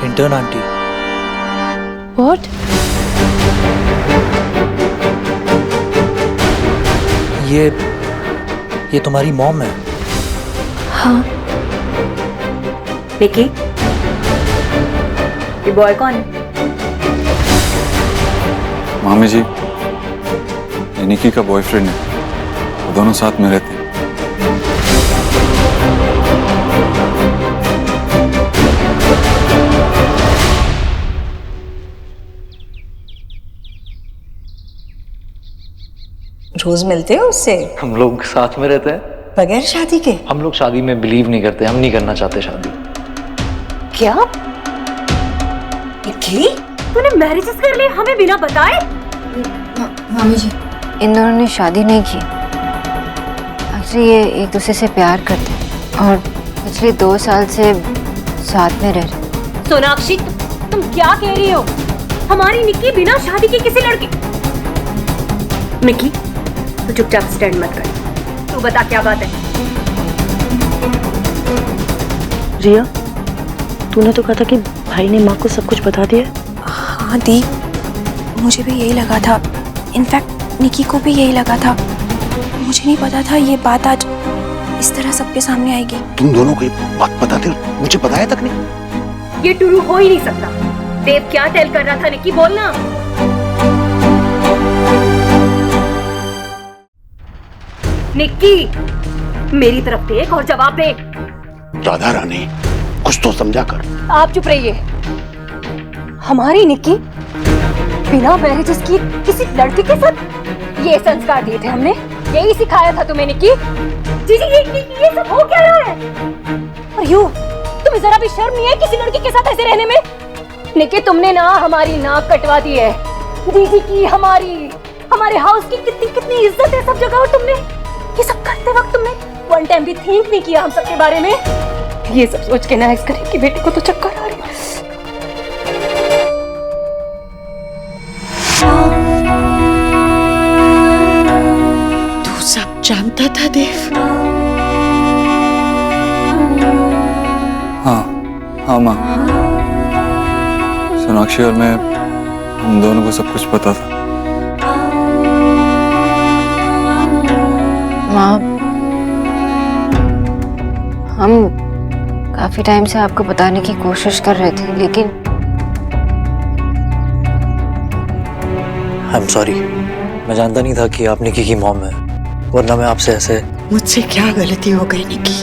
Speaker 6: Intern aunty.
Speaker 4: व्हाट?
Speaker 6: ये तुम्हारी मॉम है?
Speaker 4: हाँ।
Speaker 11: निकी, ये बॉय कौन है?
Speaker 3: मामी जी, ये निकी का बॉयफ्रेंड है, वो दोनों साथ में रहते हैं।
Speaker 9: रोज मिलते हो उससे?
Speaker 6: हम लोग साथ में रहते हैं
Speaker 9: बगैर शादी के?
Speaker 6: हम लोग शादी में बिलीव नहीं करते, हम नहीं करना चाहते शादी।
Speaker 9: क्या? निकी, तूने मैरिजेस कर लिए हमें बिना बताए?
Speaker 1: मामी जी, इन दोनों ने शादी नहीं की। एक्चुअली ये एक दूसरे से प्यार करते हैं और पिछले 2 साल से साथ में रह रहे।
Speaker 9: सोनाक्षी, तुम क्या कह रही हो? हमारी निकी बिना शादी के किसी लड़की? निकी, तू चुपचाप स्टैंड मत कर, तू बता क्या बात है?
Speaker 11: रिया, तूने तो कहा था कि भाई ने माँ को सब कुछ बता दिया।
Speaker 16: हाँ दी, मुझे भी यही लगा था। इनफैक्ट निकी को भी यही लगा था। मुझे नहीं पता था ये बात आज इस तरह सबके सामने आएगी।
Speaker 17: तुम दोनों को ये बात पता थी, मुझे बताया तक नहीं।
Speaker 9: ये ट्रू हो ही नहीं सकता। देव क्या टेल कर रहा था निकी, बोलना। निक्की, मेरी तरफ देख और जवाब दे।
Speaker 17: राधा रानी, कुछ तो समझा कर।
Speaker 9: आप चुप रहिए। हमारी निक्की बिना मैरिजेस की किसी लड़के के साथ? ये संस्कार दिए थे हमने, यही सिखाया था तुम्हें निक्की। जी जी, ये सब हो क्या रहा है? और यू, तुम्हें जरा भी शर्म नहीं है किसी लड़की के साथ ऐसे रहने में? निक्की, तुमने ना हमारी नाक कटवा दी है। दीदी की, हमारे हाउस की कितनी इज्जत है सब जगह, और तुमने ये सब करते वक्त तुमने वन टाइम भी थिंक नहीं किया हम सबके बारे में? ये सब सोच के ना करें कि बेटे को तो चक्कर आ रही है।
Speaker 2: तू सब जानता था देव?
Speaker 3: हाँ माँ, सोनाक्षी और मैं, हम दोनों को सब कुछ पता था।
Speaker 1: माँ, हम काफी टाइम से आपको बताने की कोशिश कर रहे थे, लेकिन
Speaker 6: आई एम सॉरी, मैं जानता नहीं था कि आप निकी की मॉम है, वरना मैं आपसे ऐसे।
Speaker 2: मुझसे क्या गलती हो गई निकी?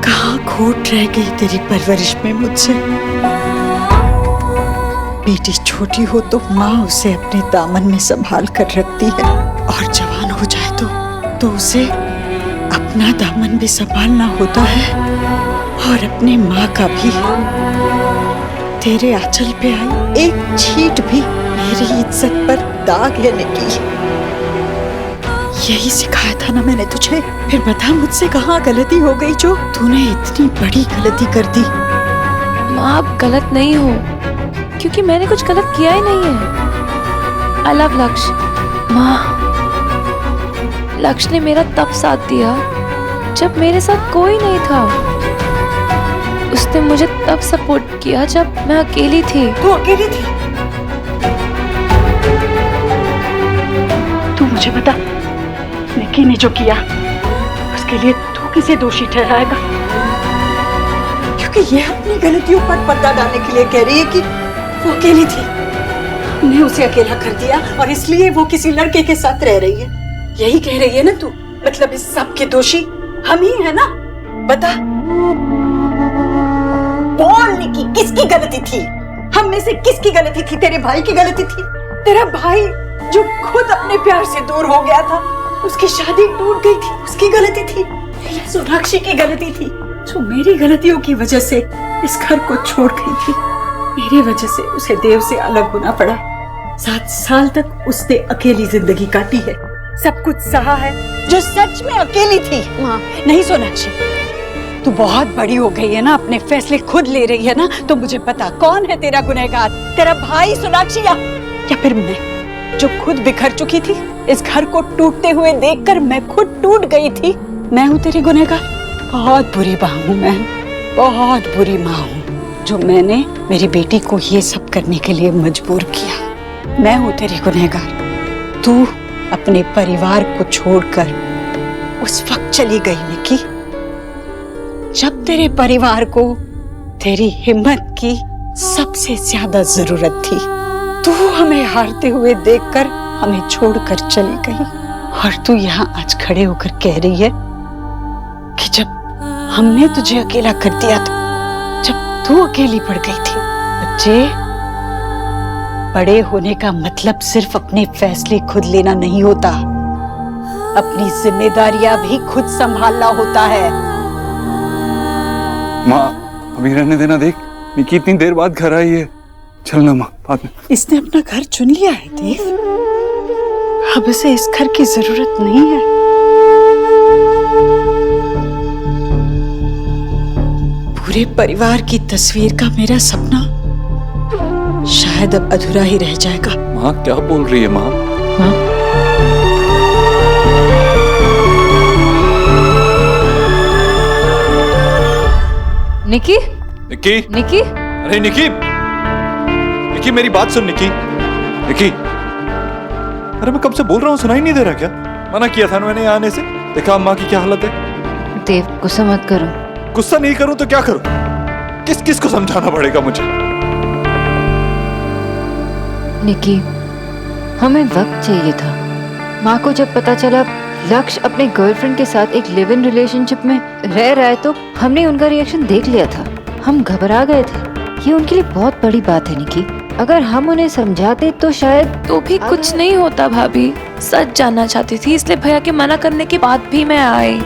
Speaker 2: कहाँ खोट रह गई तेरी परवरिश में मुझसे? बेटी छोटी हो तो माँ उसे अपने दामन में संभाल कर रखती है, और जवान हो जाए तो उसे अपना दामन भी संभालना होता है, और अपनी माँ का भी। तेरे आंचल पे आई एक छींट भी मेरी इज्जत पर दाग लेने की। यही सिखाया था ना मैंने तुझे। फिर बता मुझसे कहाँ गलती हो गई जो तूने इतनी बड़ी गलती कर दी?
Speaker 4: माँ, आप गलत नहीं हो, क्योंकि मैंने कुछ गलत किया ही नहीं है। आई लव लक्ष्य। माँ, लक्ष्य ने मेरा तब साथ दिया जब मेरे साथ कोई नहीं था। उसने मुझे तब सपोर्ट किया जब मैं अकेली थी।
Speaker 2: तू अकेली थी? तू मुझे बता, निकी ने जो किया उसके लिए तू किसे दोषी ठहराएगा? क्योंकि ये अपनी गलतियों पर पर्दा डालने के लिए कह रही है कि वो अकेली थी, हमने उसे अकेला कर दिया और इसलिए वो किसी लड़के के साथ रह रही है। यही कह रही है ना तू? मतलब इस सब के दोषी हम ही है ना? बता, बोल निकी, किसकी गलती थी? हम में से किसकी गलती थी? तेरे भाई की गलती थी? तेरा भाई जो खुद अपने प्यार से दूर हो गया था, उसकी शादी टूट गई थी, उसकी गलती थी? या सोनाक्षी की गलती थी जो मेरी गलतियों की वजह से इस घर को छोड़ गई थी? मेरी वजह से उसे देव से अलग होना पड़ा। 7 साल तक उसने अकेली जिंदगी काटी है, सब कुछ सहा है, जो सच में अकेली थी। माँ, नहीं सोनाक्षी, तू बहुत बड़ी हो गई है ना, अपने फैसले खुद ले रही है ना, तो मुझे पता कौन है तेरा गुनहगार, तेरा भाई सोनाक्षी या फिर मैं, जो खुद बिखर चुकी थी। इस घर को टूटते हुए देखकर मैं खुद टूट गई थी। मैं हूँ तेरी गुनहगार? बहुत बुरी माँ हूँ मैं, बहुत बुरी माँ हूँ, जो मैंने मेरी बेटी को ये सब करने के लिए मजबूर किया। मैं हूँ तेरी गुनहगार। तू अपने परिवार को छोड़कर उस वक्त चली गई निकी, जब तेरे परिवार को तेरी हिम्मत की सबसे ज्यादा जरूरत थी। तू हमें हारते हुए देखकर हमें छोड़कर चली गई, और तू यहाँ आज खड़े होकर कह रही है कि जब हमने तुझे अकेला कर दिया था, जब तू अकेली पड़ गई थी। बच्चे, बड़े होने का मतलब सिर्फ अपने फैसले खुद लेना नहीं होता, अपनी जिम्मेदारियां भी खुद संभालना होता है।
Speaker 3: माँ, अभी रहने देना। देख, निकी इतनी देर बाद घर आई है। चलना माँ, बाद में।
Speaker 2: इसने अपना घर चुन लिया है देव, अब इसे इस घर की जरूरत नहीं है। पूरे परिवार की तस्वीर का मेरा सपना शायद अब अधूरा ही रह जाएगा।
Speaker 3: माँ, क्या बोल रही है माँ?
Speaker 4: निकी?
Speaker 3: निकी?
Speaker 4: निकी?
Speaker 3: अरे निकी, निकी मेरी बात सुन। निकी, निकी, अरे मैं कब से बोल रहा हूँ, सुनाई नहीं दे रहा क्या? मना किया था ना मैंने यहाँ आने से। देखा अम्मा की क्या हालत है।
Speaker 1: देव, गुस्सा मत करो।
Speaker 3: गुस्सा नहीं करूँ तो क्या करूँ? किस किस को समझाना पड़ेगा मुझे?
Speaker 1: निकी, हमें वक्त चाहिए था। माँ को जब पता चला लक्ष्य अपने गर्लफ्रेंड के साथ एक लिव इन रिलेशनशिप में रह रहा है, तो हमने उनका रिएक्शन देख लिया था। हम घबरा गए थे। ये उनके लिए बहुत बड़ी बात है निकी। अगर हम उन्हें समझाते तो शायद।
Speaker 4: तो भी कुछ नहीं होता भाभी। सच जानना चाहती थी, इसलिए भैया के मना करने के बाद भी मैं आई।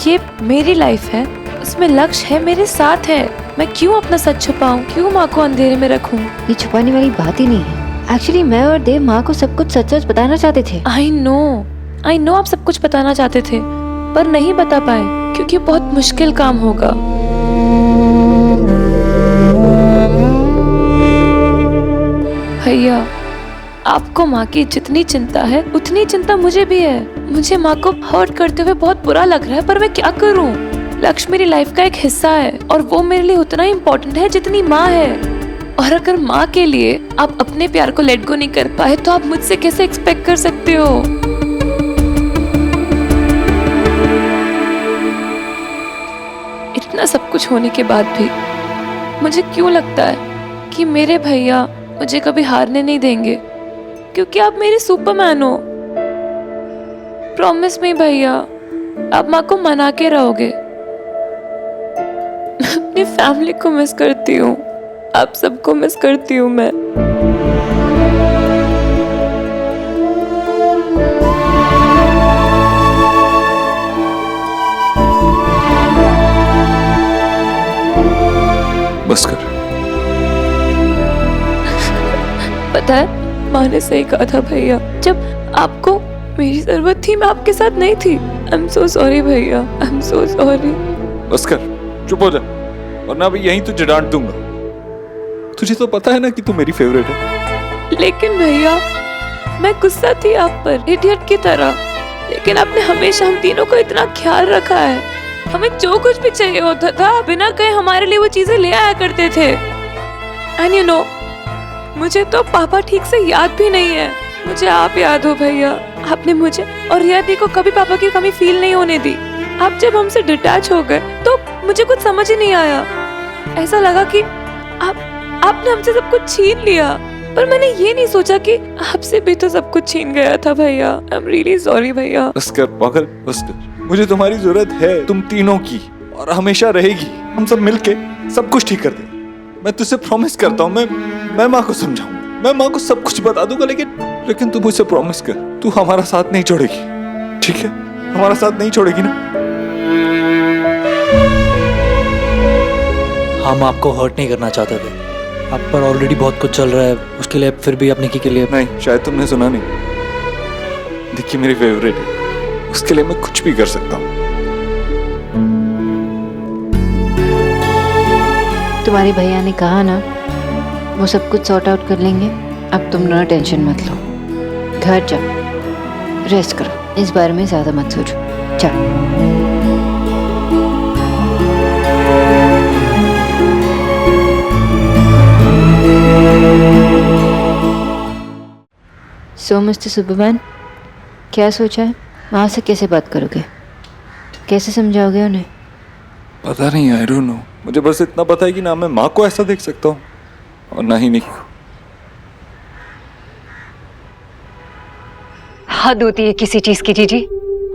Speaker 4: ये मेरी लाइफ है, उसमें लक्ष्य है, मेरे साथ है। मैं क्यों अपना सच छुपाऊं? क्यों माँ को अंधेरे में रखूं?
Speaker 1: ये छुपाने वाली बात ही नहीं है। एक्चुअली मैं और देव माँ को सब कुछ सच सच बताना चाहते थे।
Speaker 4: आई नो आप सब कुछ बताना चाहते थे, पर नहीं बता पाए क्योंकि बहुत मुश्किल काम होगा। भैया, आपको माँ की जितनी चिंता है उतनी चिंता मुझे भी है। मुझे माँ को हर्ट करते हुए बहुत बुरा लग रहा है, पर मैं क्या करूँ? लक्ष्य मेरी लाइफ का एक हिस्सा है और वो मेरे लिए उतना ही इम्पोर्टेंट है जितनी माँ है। और अगर माँ के लिए आप अपने प्यार को लेट गो नहीं कर पाए तो आप मुझसे कैसे एक्सपेक्ट कर सकते हो? इतना सब कुछ होने के बाद भी मुझे क्यों लगता है कि मेरे भैया मुझे कभी हारने नहीं देंगे, क्योंकि आप मेरे सुपरमैन हो। प्रॉमिस मी भैया, आप माँ को मना के रहोगे। मैं अपनी फैमिली को मिस करती हूँ, आप सबको मिस करती हूँ मैं।
Speaker 3: बस कर।
Speaker 4: पता है, माँ ने सही कहा था भैया, जब आपको मेरी जरूरत थी मैं आपके साथ नहीं थी। आई एम सो सॉरी भैया, आई एम सो सॉरी।
Speaker 3: बस कर, चुप हो जा, वरना अभी यहीं तुझे डांट दूंगा। तुझे तो पता है ना कि तू मेरी फेवरेट है।
Speaker 4: लेकिन भैया, मैं गुस्सा थी आप पर, इडियट की तरह, लेकिन आपने हमेशा हम तीनों को इतना ख्याल रखा है। हमें जो कुछ भी चाहिए होता था बिना कहे हमारे लिए वो चीजें ले आया करते थे। एंड यू नो, मुझे तो पापा ठीक से याद भी नहीं है, मुझे आप याद हो भैया। आपने मुझे और रिया दी को कभी पापा की कमी फील नहीं होने दी। आप जब हमसे डिटैच हो गए तो मुझे कुछ समझ ही नहीं आया। ऐसा लगा कि आपने हमसे सब कुछ छीन लिया, पर मैंने ये नहीं सोचा कि आपसे भी तो सब कुछ छीन गया था भैया। आई एम रियली सॉरी भैया।
Speaker 3: बस कर पागल, बस कर। मुझे तुम्हारी जरूरत है, तुम तीनों की, और हमेशा रहेगी। हम सब मिलके सब कुछ ठीक कर देंगे। मैं तुझसे प्रॉमिस करता हूँ, मैं माँ को समझाऊंगा, मैं माँ को सब कुछ बता दूंगा, लेकिन तू मुझसे प्रॉमिस कर, तू हमारा साथ नहीं छोड़ेगी, ठीक है? हमारा साथ नहीं छोड़ेगी ना?
Speaker 6: हम आपको हर्ट नहीं करना चाहते थे, आप पर ऑलरेडी बहुत कुछ चल रहा है, उसके लिए फिर भी अपने के लिए
Speaker 3: नहीं। शायद तुमने सुना नहीं, देखिए मेरी फेवरेट है, उसके लिए मैं कुछ भी कर सकता हूँ।
Speaker 1: तुम्हारे भैया ने कहा ना, वो सब कुछ सॉर्ट आउट कर लेंगे। अब तुम ना टेंशन मत लो, घर जाओ, रेस्ट करो, इस बारे में ज्यादा मत सोचो। जाओ। सो मिस्टर सुपरमैन, क्या सोचा है? वहाँ से कैसे बात करोगे, कैसे समझाओगे उन्हें?
Speaker 3: पता नहीं, आई डोंट नो। मुझे बस इतना पता है कि ना मैं माँ को ऐसा देख सकता हूँ और ना ही निकी को।
Speaker 9: हद होती है किसी चीज की जीजी।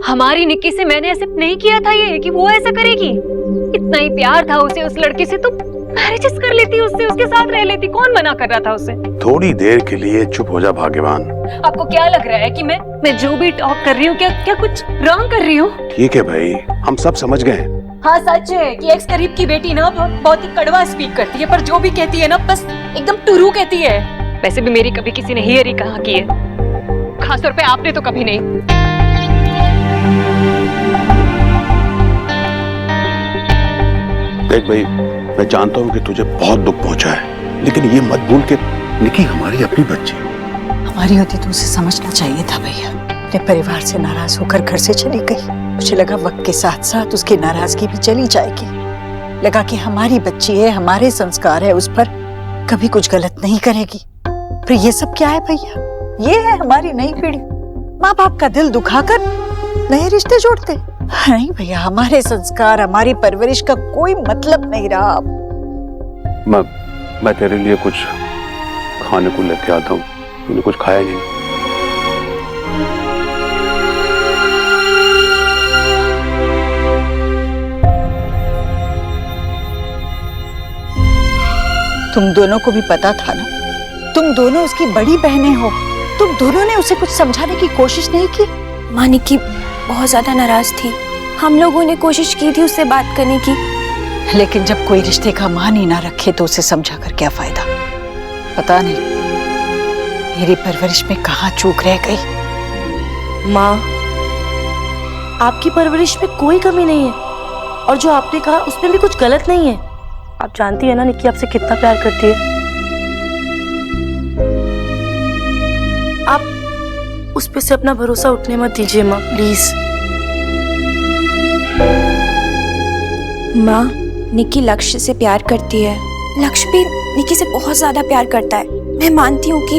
Speaker 9: हमारी निक्की से मैंने ऐसे नहीं किया था ये कि वो ऐसा करेगी। इतना ही प्यार था उसे उस लड़के से तो मैरिजेस कर लेती, उससे उसके साथ रह लेती। कौन मना कर रहा था उसे?
Speaker 17: थोड़ी देर के लिए चुप हो जा भाग्यवान।
Speaker 9: आपको क्या लग रहा है कि मैं जो भी टॉक कर रही हूँ क्या कुछ रॉन्ग कर रही हूँ?
Speaker 17: ठीक है भाई, हम सब समझ गए।
Speaker 9: हाँ, सच है कि एक्स करीब की बेटी ना बहुत ही कड़वा स्पीक करती है, पर जो भी कहती है ना बस एकदम टुरू कहती है। वैसे भी मेरी कभी किसी ने हियर ही कहा की है, खासतौर पे आपने तो कभी नहीं।
Speaker 17: देख भाई, मैं जानता हूँ कि तुझे बहुत दुख पहुंचा है, लेकिन ये मत भूल के निकी हमारी अपनी बच्ची।
Speaker 2: हमारी होती तो उसे समझना चाहिए था भैया। अपने परिवार से नाराज होकर घर से चली गई। मुझे लगा वक्त के साथ साथ उसकी नाराजगी भी चली जाएगी। लगा कि हमारी बच्ची है, हमारे संस्कार है, उस पर कभी कुछ गलत नहीं करेगी। पर ये सब क्या है भैया? ये है हमारी नई पीढ़ी, माँ बाप का दिल दुखाकर नए रिश्ते जोड़ते। नहीं भैया, हमारे संस्कार, हमारी परवरिश का कोई मतलब नहीं रहा।
Speaker 17: मैं तेरे लिए कुछ खाने को लेके आता हूँ, तूने कुछ खाया नहीं।
Speaker 2: तुम दोनों को भी पता था ना, तुम दोनों उसकी बड़ी बहनें हो, तुम दोनों ने उसे कुछ समझाने की कोशिश नहीं की?
Speaker 16: माँ निक्की बहुत ज्यादा नाराज थी, हम लोगों ने कोशिश की थी उससे बात करने की,
Speaker 2: लेकिन जब कोई रिश्ते का मान ही ना रखे तो उसे समझा कर क्या फायदा? पता नहीं मेरी परवरिश में कहाँ चूक रह गई।
Speaker 18: माँ, आपकी परवरिश में कोई कमी नहीं है, और जो आपने कहा उसमें भी कुछ गलत नहीं है। आप जानती है ना निक्की आपसे कितना प्यार करती है। आप उस पे से अपना भरोसा उठने मत दीजिए माँ, प्लीज।
Speaker 16: माँ, निक्की लक्ष्य से प्यार करती है। लक्ष्य भी निक्की से बहुत ज्यादा प्यार करता है। मैं मानती हूँ कि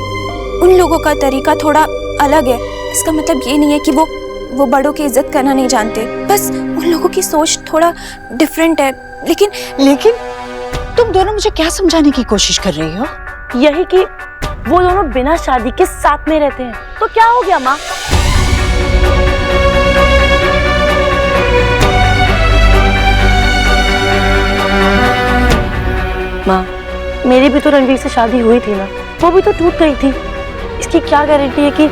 Speaker 16: उन लोगों का तरीका थोड़ा अलग है। इसका मतलब ये नहीं है कि वो बड़ों की इज्जत करना नहीं जानते, बस उन लोगों की सोच थोड़ा डिफरेंट है।
Speaker 2: लेकिन तुम दोनों मुझे क्या समझाने की कोशिश कर रही हो?
Speaker 18: यही कि वो दोनों बिना शादी के साथ में रहते हैं, तो क्या हो गया माँ? माँ, मेरी भी तो रणवीर से शादी हुई थी ना, वो भी तो टूट गई थी। इसकी क्या गारंटी है कि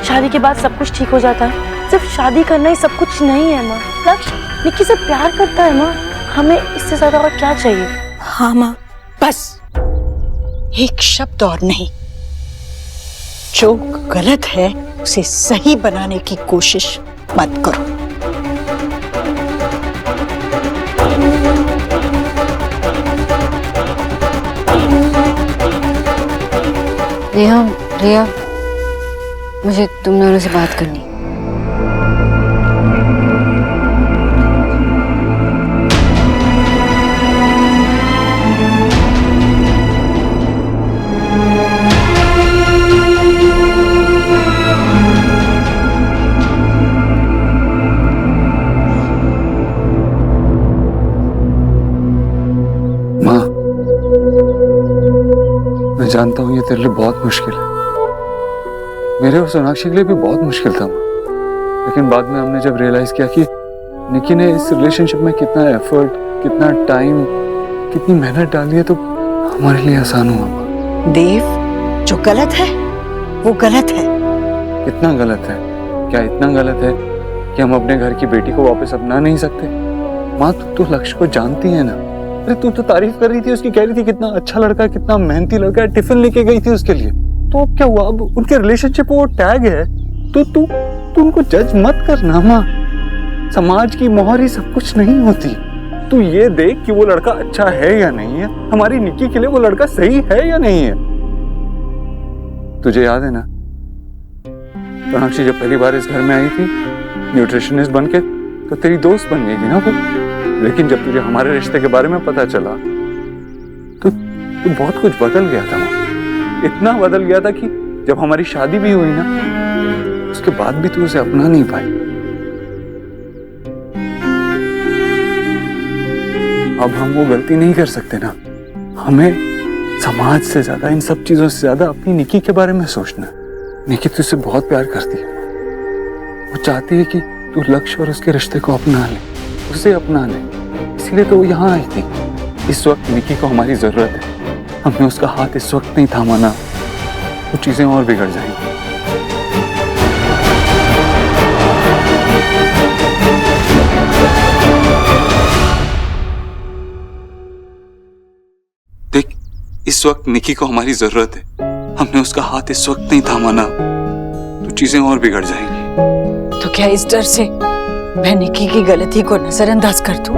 Speaker 18: शादी के बाद सब कुछ ठीक हो जाता है? सिर्फ शादी करना ही सब कुछ नहीं है माँ। लक्ष्य निक्की से प्यार करता है माँ, हमें इससे ज्यादा और क्या चाहिए?
Speaker 2: हाँ माँ, बस एक शब्द और नहीं। जो गलत है उसे सही बनाने की कोशिश मत करो।
Speaker 1: नेहा, रिया, मुझे तुम दोनों से बात करनी।
Speaker 3: मैं जानता हूँ ये तेरे लिए बहुत मुश्किल है, मेरे और सोनाक्षी के लिए भी बहुत मुश्किल था, लेकिन बाद में हमने जब रियलाइज किया कि निकी ने इस रिलेशनशिप में कितना एफर्ट, कितना टाइम, कितनी मेहनत डाली है, तो हमारे लिए आसान हुआ।
Speaker 2: देव, जो गलत है वो गलत है।
Speaker 3: कितना गलत है? क्या इतना गलत है कि हम अपने घर की बेटी को वापस अपना नहीं सकते? माँ, तू तो लक्ष्य को जानती है ना। अरे तू तो तारीफ कर रही थी उसकी, कह रही थी कितना अच्छा लड़का, कितना मेहनती लड़का है, टिफिन लेके गई थी उसके लिए। तो अब क्या हुआ? अब उनके रिलेशनशिप में वो टैग है, तो तू उनको जज मत करना माँ। समाज की मोहर ही सब कुछ नहीं होती। तू ये देख कि वो लड़का अच्छा है या नहीं है, हमारी निक्की के लिए वो लड़का सही है या नहीं है। तुझे याद है ना, सोनाक्षी जब पहली बार इस घर में आई थी न्यूट्रिशनिस्ट बनके, तो तेरी दोस्त बन गई थी ना वो। लेकिन जब तुझे हमारे रिश्ते के बारे में पता चला तो बहुत कुछ बदल गया था माँ। इतना बदल गया था कि जब हमारी शादी भी हुई ना, उसके बाद भी तू उसे अपना नहीं पाई। अब हम वो गलती नहीं कर सकते ना। हमें समाज से ज्यादा, इन सब चीजों से ज्यादा अपनी निकी के बारे में सोचना। निकी तुझसे बहुत प्यार करती है, वो चाहती है कि तू लक्ष्य और उसके रिश्ते को अपना ले, उसे अपना ले। इसलिए तो वो यहाँ आई थी। इस वक्त निकी को हमारी जरूरत है। हमने उसका हाथ इस वक्त नहीं थामा ना, वो चीजें और बिगड़ जाएंगी। देख, इस वक्त निकी को हमारी जरूरत है। हमने उसका हाथ इस वक्त नहीं थामा ना, तो चीजें और बिगड़ जाएंगी।
Speaker 2: तो क्या इस डर से मैं निकी की गलती को नजरअंदाज कर दूं?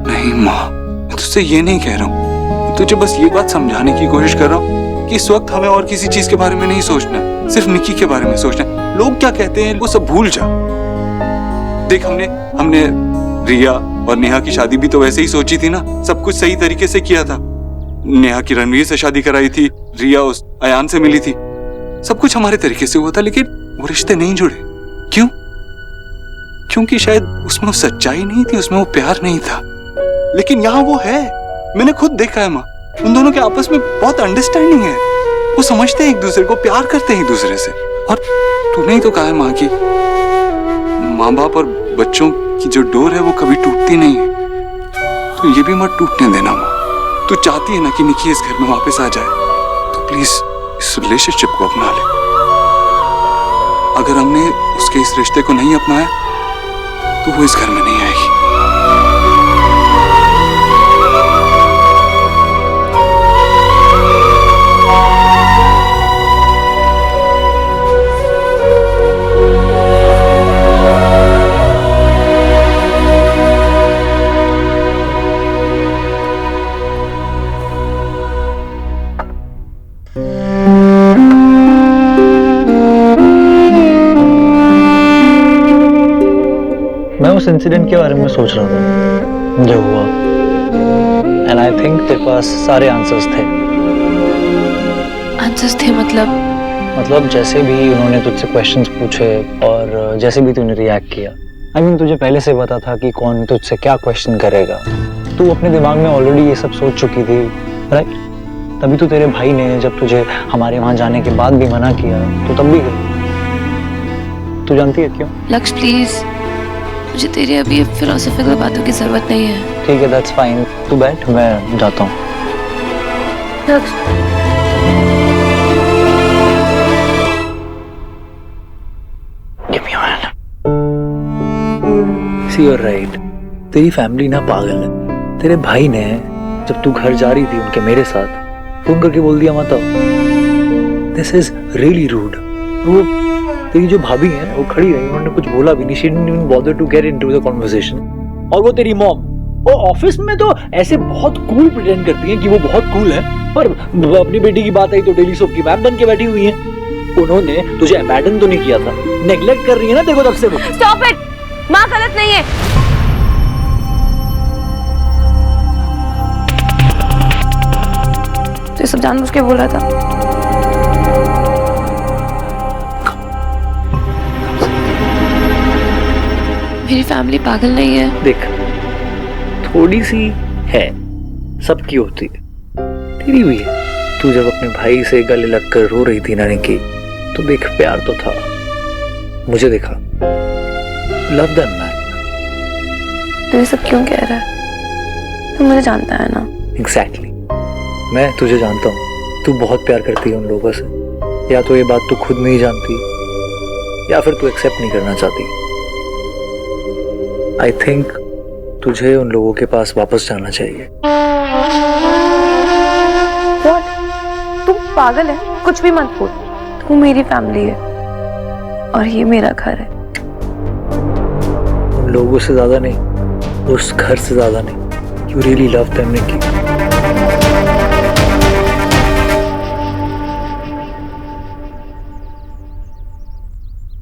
Speaker 3: नहीं माँ, मैं तुझसे ये नहीं कह रहा हूँ। तुझे बस ये बात समझाने की कोशिश कर रहा हूँ कि इस वक्त हमें और किसी चीज के बारे में नहीं सोचना, सिर्फ निकी के बारे में सोचना। लोग क्या कहते हैं वो सब भूल जा। देख, हमने रिया और नेहा की शादी भी तो वैसे ही सोची थी ना। सब कुछ सही तरीके से किया था। नेहा की रणवीर से शादी कराई थी, रिया उस अयान से मिली थी। सब कुछ हमारे तरीके से हुआ था, लेकिन वो रिश्ते नहीं जुड़े। क्यों? क्योंकि शायद उसमें वो सच्चाई नहीं थी, उसमें वो प्यार नहीं था। लेकिन यहाँ वो है। मैंने खुद देखा है माँ, उन दोनों के आपस में बहुत अंडरस्टैंडिंग है। वो समझते हैं एक दूसरे को, प्यार करते हैं एक दूसरे से। और तूने ही तो कहा है माँ की माँ बाप और बच्चों की जो डोर है वो कभी टूटती नहीं है। तो ये भी मत टूटने देना माँ। तू चाहती है ना कि निकी इस घर में वापस आ जाए, तो प्लीज इस रिलेशनशिप को अपना ले। अगर हमने उसके इस रिश्ते को नहीं अपनाया तो वो इस घर में नहीं आएगी।
Speaker 6: मैं उस इंसिडेंट के बारे में सोच रहा था जो हुआ। एंड आई थिंक तेरे पास सारे आंसर्स थे।
Speaker 4: आंसर्स थे मतलब
Speaker 6: जैसे भी उन्होंने तुझसे क्वेश्चंस पूछे और जैसे भी तूने रिएक्ट किया, आई मीन तुझे पहले से पता था कि कौन तुझसे क्या क्वेश्चन करेगा। तू अपने दिमाग में ऑलरेडी ये सब सोच चुकी थी, राइट? तभी तो तेरे भाई ने जब तुझे हमारे वहां जाने के बाद भी मना किया तो तब भी गई। तू जानती है क्यों?
Speaker 4: लक्ष्य प्लीज, मुझे तेरी अभी फिलोसॉफिकल बातों की जरूरत नहीं है।
Speaker 6: ठीक है, दैट्स फाइन, तू बैठ, मैं जाता हूँ। सी यू आर राइट, तेरी फैमिली ना पागल है। तेरे भाई ने जब तू घर जा रही थी उनके मेरे साथ, फोन करके बोल दिया मत आओ। This is really rude. वो तेरी जो भाभी है वो खड़ी रही, उन्होंने कुछ बोला भी नहीं। She didn't even bother to get into the conversation. और वो तेरी मॉम, वो ऑफिस में तो ऐसे बहुत कूल प्रिटेंड करती है कि वो बहुत कूल है, पर अपनी बेटी की बात आई तो डेली सोप की मैम बन के बैठी हुई है। उन्होंने तुझे अबैंडन तो नहीं किया था, नेग्लेक्ट कर रही है ना देखो तब से वो।
Speaker 11: स्टॉप इट, माँ गलत नहीं है।
Speaker 4: तो सब जानबूझ के बोल रहा था। मेरी फैमिली पागल नहीं है।
Speaker 6: देख, थोड़ी सी है, सबकी होती है, तेरी भी है। तू जब अपने भाई से गले लगकर रो रही थी ना निकी, तो देख प्यार तो था, मुझे देखा, लव दैम मैन।
Speaker 4: तू ये सब क्यों कह रहा है? तू मुझे जानता है ना।
Speaker 6: एग्जैक्टली, मैं तुझे जानता हूँ। तू बहुत प्यार करती है उन लोगों से, या तो ये बात तू खुद नहीं जानती या फिर तू एक्सेप्ट नहीं करना चाहती। आई थिंक तुझे उन लोगों के पास वापस जाना चाहिए।
Speaker 4: तू पागल है, कुछ भी मत बोल। तू मेरी फैमिली है और ये मेरा घर है।
Speaker 6: उन लोगों से ज्यादा नहीं, उस घर से ज्यादा नहीं। You really love them Nikki.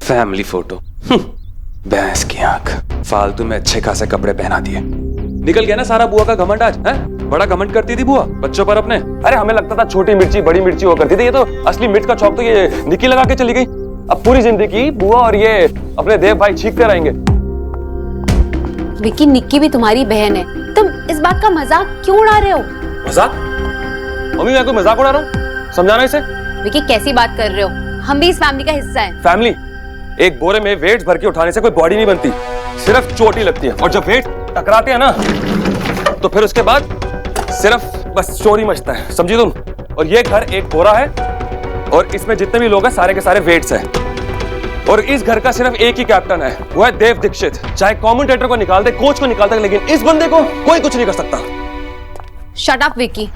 Speaker 19: Family photo, भैंस की आंख। फालतू में अच्छे खासे कपड़े पहना दिए। निकल गया ना सारा बुआ का घमंड आज, हैं? बड़ा घमंड करती थी बुआ बच्चों पर अपने। अरे हमें लगता था छोटी मिर्ची बड़ी मिर्ची हुआ करती थी, ये तो असली मिर्च का चौक तो ये निकी लगा के चली गई। अब पूरी जिंदगी बुआ और ये अपने देव भाई चीखते रहेंगे।
Speaker 1: विकी, निक्की भी तुम्हारी बहन है, तुम इस बात का मजाक क्यों उड़ा रहे हो?
Speaker 19: मजाक? मम्मी मैं कोई मजाक उड़ा रहा हूँ? समझाना इसे।
Speaker 1: विकी कैसी बात कर रहे हो? हम भी इस फैमिली का हिस्सा हैं।
Speaker 19: फैमिली? एक बोरे में वेट्स भर के उठाने से कोई बॉडी नहीं बनती, सिर्फ चोट ही लगती है। और जब वेट टकराते हैं ना तो फिर उसके बाद सिर्फ बस चोरी मचता है, समझी तुम? और ये घर एक बोरा है और इसमें जितने भी लोग हैं सारे के सारे वेट्स हैं। और इस घर का सिर्फ एक ही कैप्टन है, वो है देव दीक्षित। चाहे कमेंटेटर को निकाल दे, कोच को निकाल दे, लेकिन इस बंदे को कोई कुछ नहीं कर सकता।
Speaker 1: Shut up Vicky.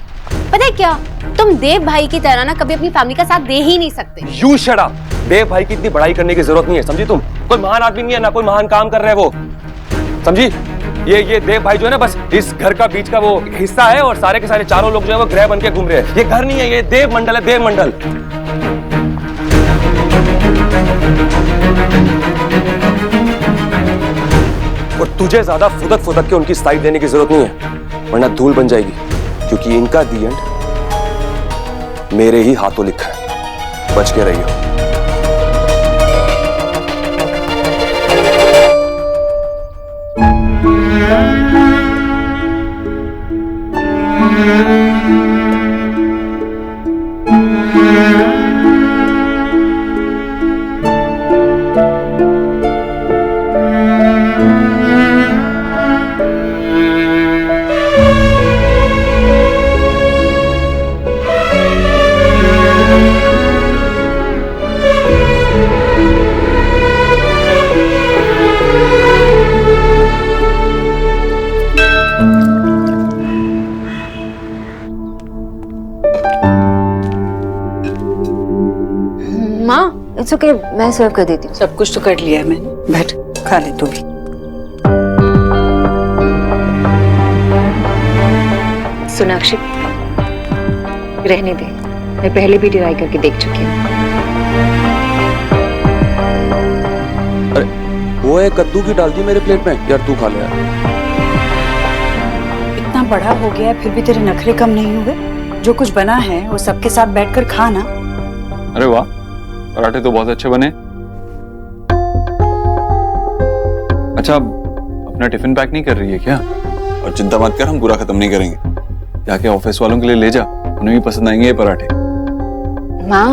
Speaker 1: पता है क्या, तुम देव भाई की तरह ना कभी अपनी फैमिली का साथ दे ही नहीं सकते।
Speaker 19: You shut up. देव भाई की इतनी बड़ाई करने की जरूरत नहीं है, समझी तुम? कोई महान आदमी नहीं है, ना कोई महान काम कर रहे हैं वो, समझी? ये देव भाई जो है ना बस इस घर का बीच का वो हिस्सा है और सारे के सारे चारों लोग जो है वो ग्रह बन के घूम रहे हैं। ये घर नहीं है, ये देव मंडल है, देव मंडल। और तुझे ज्यादा फुदक के उनकी साइड देने की जरूरत नहीं है, वरना धूल बन जाएगी, क्योंकि इनका दी एंड मेरे ही हाथों लिखा है। बच के रहिए।
Speaker 1: माँ, इट्स ओके, मैं सर्व कर देती हूँ।
Speaker 2: सब कुछ तो कर लिया है मैंने, बैठ खा ले तू भी।
Speaker 9: सोनाक्षी, रहने दे, मैं पहले भी ट्राई करके देख चुकी हूँ।
Speaker 19: अरे वो है कद्दू की डाल दी मेरे प्लेट में, यार तू खा ले यार।
Speaker 2: इतना बड़ा हो गया है फिर भी तेरे नखरे कम नहीं हुए। जो कुछ बना है वो सबके साथ बैठकर खा ना।
Speaker 3: अरे वाह, पराठे तो बहुत अच्छे बने। अच्छा, अपना टिफिन पैक नहीं कर रही है क्या? और चिंता मत कर, हम पूरा खत्म नहीं करेंगे। जाके ऑफिस वालों के लिए ले जा, उन्हें भी पसंद आएंगे ये पराठे।
Speaker 1: माँ,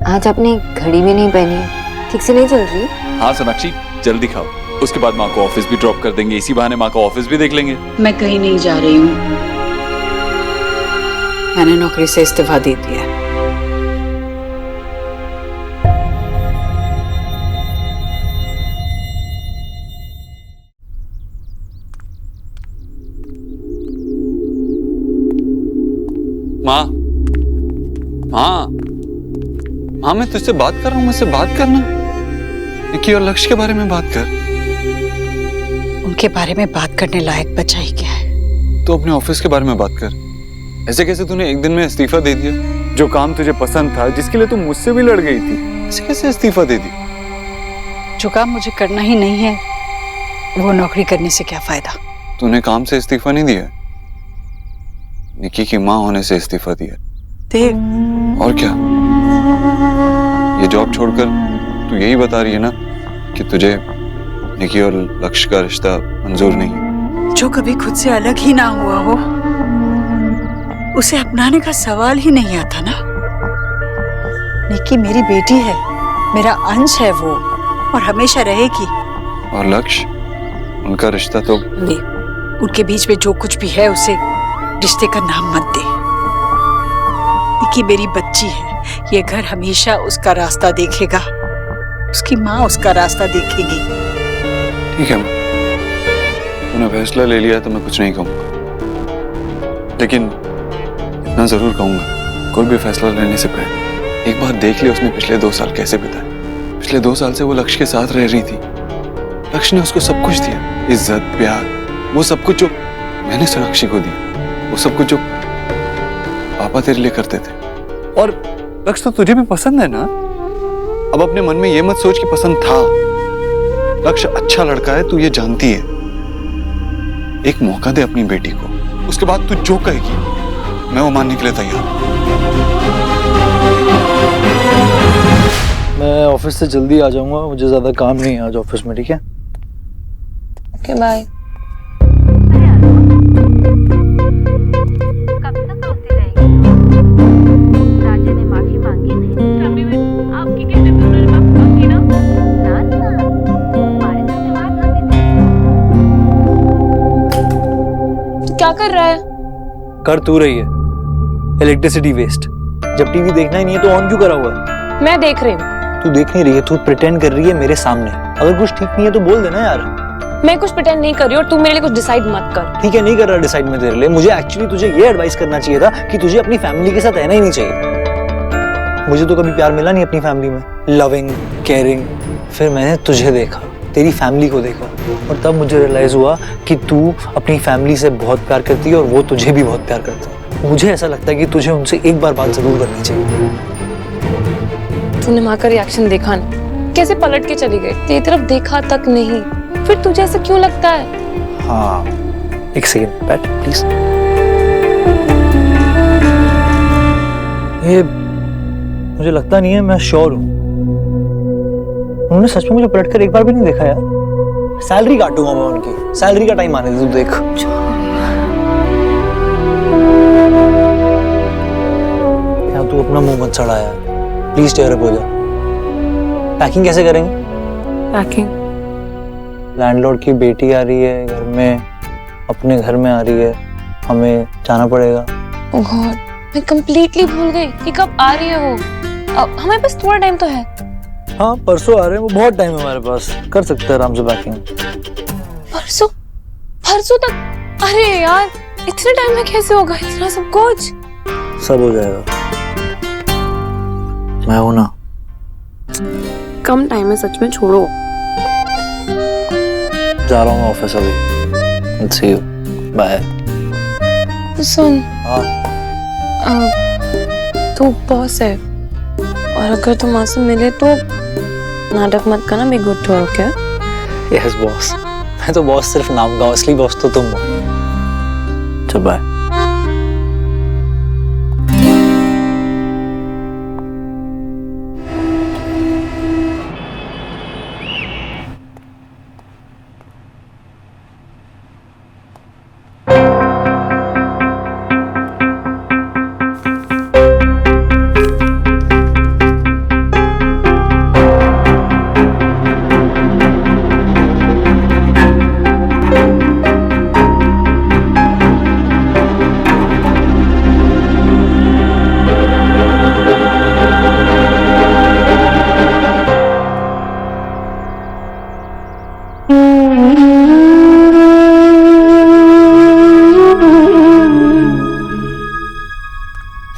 Speaker 1: आज आपने घड़ी भी नहीं पहनी है, ठीक से नहीं चल रही?
Speaker 3: हाँ सोनाक्षी, जल्दी खाओ, उसके बाद माँ को ऑफिस भी ड्रॉप कर देंगे, इसी बहाने माँ का ऑफिस भी देख लेंगे।
Speaker 2: मैं कहीं नहीं जा रही हूँ, मैंने नौकरी से इस्तीफा दे दिया है।
Speaker 3: माँ, माँ, माँ, मैं तुझसे बात कर रहा हूँ, मुझसे बात करना। निकी और लक्ष्य के बारे में बात कर।
Speaker 2: उनके बारे में बात करने लायक बचा ही क्या है?
Speaker 3: तो अपने ऑफिस के बारे में बात कर। ऐसे कैसे तूने एक दिन में इस्तीफा दे दिया? जो काम तुझे पसंद था, जिसके लिए तू मुझसे भी लड़ गई थी, ऐसे कैसे इस्तीफा दे दिया?
Speaker 2: जो काम मुझे करना ही नहीं है, वो नौकरी करने से क्या फायदा?
Speaker 3: तूने काम से इस्तीफा नहीं दिया, निकी की माँ होने से इस्तीफा दिया।
Speaker 2: देव,
Speaker 3: और क्या? ये जॉब छोड़कर तू यही बता रही है ना कि तुझे निकी और लक्ष्य का रिश्ता मंजूर नहीं है।
Speaker 2: जो कभी खुद से अलग ही ना हुआ हो, उसे अपनाने का सवाल ही नहीं आता ना। निकी मेरी बेटी है, मेरा अंश है वो, और हमेशा रहेगी।
Speaker 3: और लक्ष्य, उनका रिश्ता तो
Speaker 2: उनके बीच में जो कुछ भी है उसे रिश्ते का नाम मत दे। निकी मेरी बच्ची है, ये घर हमेशा उसका रास्ता देखेगा, उसकी माँ उसका रास्ता देखेगी।
Speaker 3: ठीक है माँ, तूने फैसला ले लिया तो मैं कुछ नहीं कहूँगा, लेकिन इतना जरूर कहूँगा, कोई भी फैसला लेने से पहले एक बार देख लिया उसने पिछले 2 साल कैसे बिताए। पिछले 2 साल से वो लक्ष्य के साथ रह रही थी, लक्ष्य ने उसको सब कुछ दिया, इज्जत, प्यार, वो सब कुछ जो मैंने सोनाक्षी को दिया, वो सब कुछ जो पापा तेरे लिए करते थे। और लक्ष्य तो तुझे भी पसंद है ना? अब अपने मन में ये मत सोच कि पसंद था। लक्ष्य अच्छा लड़का है, तू ये जानती है। एक मौका दे अपनी बेटी को, उसके बाद तू जो कहेगी मैं वो मानने के लिए तैयार हूं।
Speaker 6: मैं ऑफिस से जल्दी आ जाऊंगा, मुझे ज्यादा काम नहीं है आज ऑफिस में, ठीक है?
Speaker 4: Okay, bye. क्या कर रहा है?
Speaker 6: कर तू रही है इलेक्ट्रिसिटी वेस्ट। जब टीवी देखना ही नहीं है तो ऑन क्यों करा हुआ है?
Speaker 4: मैं देख रही हूँ।
Speaker 6: तू देख नहीं रही है, तू प्रिटेंड कर रही है मेरे सामने। अगर कुछ ठीक नहीं है तो बोल देना यार।
Speaker 4: मैं कुछ प्रिटेंड नहीं कर रही और तू मेरे लिए कुछ डिसाइड मत कर।
Speaker 6: ठीक है, नहीं कर रहा डिसाइड मैं तेरे लिए। मुझे एक्चुअली तुझे ये एडवाइस करना चाहिए था कि तुझे अपनी फैमिली के साथ रहना ही नहीं चाहिए। मुझे तो कभी प्यार मिला नहीं अपनी फैमिली में, लविंग, केयरिंग। फिर मैंने तुझे देखा, तेरी फैमिली को देखा, और तब मुझे रियलाइज हुआ कि तू अपनी फैमिली से बहुत प्यार करती है और वो तुझे भी बहुत प्यार करता है। मुझे ऐसा लगता है कि तुझे उनसे एक बार बात जरूर करनी चाहिए।
Speaker 4: तूने माँ का रिएक्शन देखा ना, कैसे पलट के चली गई, तेरी तरफ देखा तक नहीं। फिर तुझे ऐसा क्यों लगता है?
Speaker 6: हाँ, एक सेकंड बैठ प्लीज। ये मुझे लगता नहीं है, मैं श्योर हूँ उन्होंने सच में मुझे पलटकर एक बार भी नहीं देखा यार। सैलरी काटूंगा मैं उनकी, सैलरी का टाइम आने दे, तू देख। यार तू अपना मुंह मत चढ़ा यार, प्लीज टेयर अप हो जा। पैकिंग कैसे करेंगे?
Speaker 4: पैकिंग?
Speaker 6: लैंडलॉर्ड की बेटी आ रही है घर में, अपने घर में आ रही है, हमें जाना पड़ेगा।
Speaker 4: ओह गॉड, मैं कंप्लीटली भूल गई कि कब आ रही है वो। अब हमारे पास थोड़ा टाइम तो है।
Speaker 6: हाँ, परसों आ रहे हैं, वो बहुत टाइम है हमारे पास, कर सकते हैं आराम से पैकिंग।
Speaker 4: परसों? परसों तक? अरे यार, इतने टाइम में कैसे होगा इतना सब कुछ?
Speaker 6: सब हो जाएगा, मैं हूं ना।
Speaker 4: कम टाइम है सच में, छोड़ो।
Speaker 6: जा रहा हूँ ऑफिस अभी। Let's see you. Bye.
Speaker 4: सुन,
Speaker 6: हाँ।
Speaker 4: तू बॉस है, और अगर तुम माँ से मिले तो नाटक मत करना, be good to her, okay?
Speaker 6: Yes boss. मैं तो बॉस सिर्फ नाम का, असली बॉस तो तुम हो। Okay bye.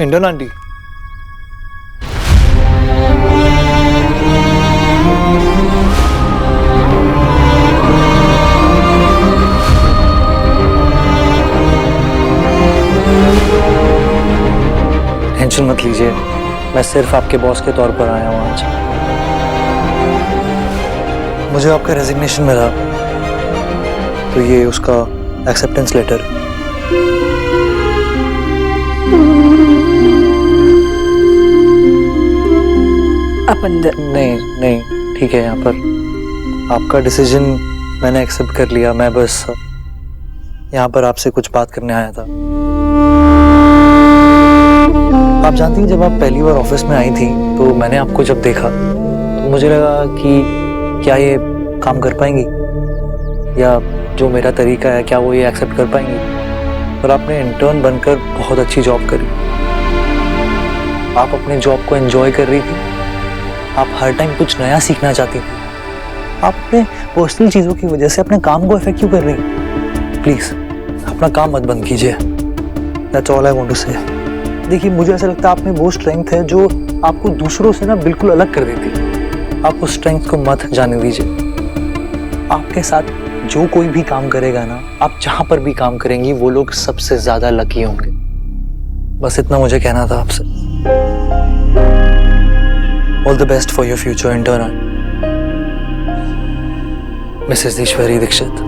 Speaker 20: हिंडन आंटी, टेंशन मत लीजिए, मैं सिर्फ आपके बॉस के तौर पर आया हूँ आज। मुझे आपका रेजिग्नेशन मिला, तो ये उसका एक्सेप्टेंस लेटर।
Speaker 2: अपन
Speaker 20: नहीं ठीक है, यहाँ पर आपका डिसीजन मैंने एक्सेप्ट कर लिया। मैं बस यहाँ पर आपसे कुछ बात करने आया था। आप जानती हैं, जब आप पहली बार ऑफिस में आई थी तो मैंने आपको जब देखा तो मुझे लगा कि क्या ये काम कर पाएंगी, या जो मेरा तरीका है क्या वो ये एक्सेप्ट कर पाएंगी। पर आपने इंटर्न बनकर बहुत अच्छी जॉब करी। आप अपने जॉब को एंजॉय कर रही थी, आप हर टाइम कुछ नया सीखना चाहती थी। आप अपने पर्सनल चीज़ों की वजह से अपने काम को अफेक्ट क्यों कर रही? प्लीज़ अपना काम मत बंद कीजिए। That's all I want to say. देखिए, मुझे ऐसा लगता है आप में वो स्ट्रेंथ है जो आपको दूसरों से ना बिल्कुल अलग कर देती है। आप उस स्ट्रेंथ को मत जाने दीजिए। आपके साथ जो कोई भी काम करेगा ना, आप जहां पर भी काम करेंगी, वो लोग सबसे ज्यादा लकी होंगे। बस इतना मुझे कहना था आपसे। All the best for your future intern, Mrs Ishwari Dixit.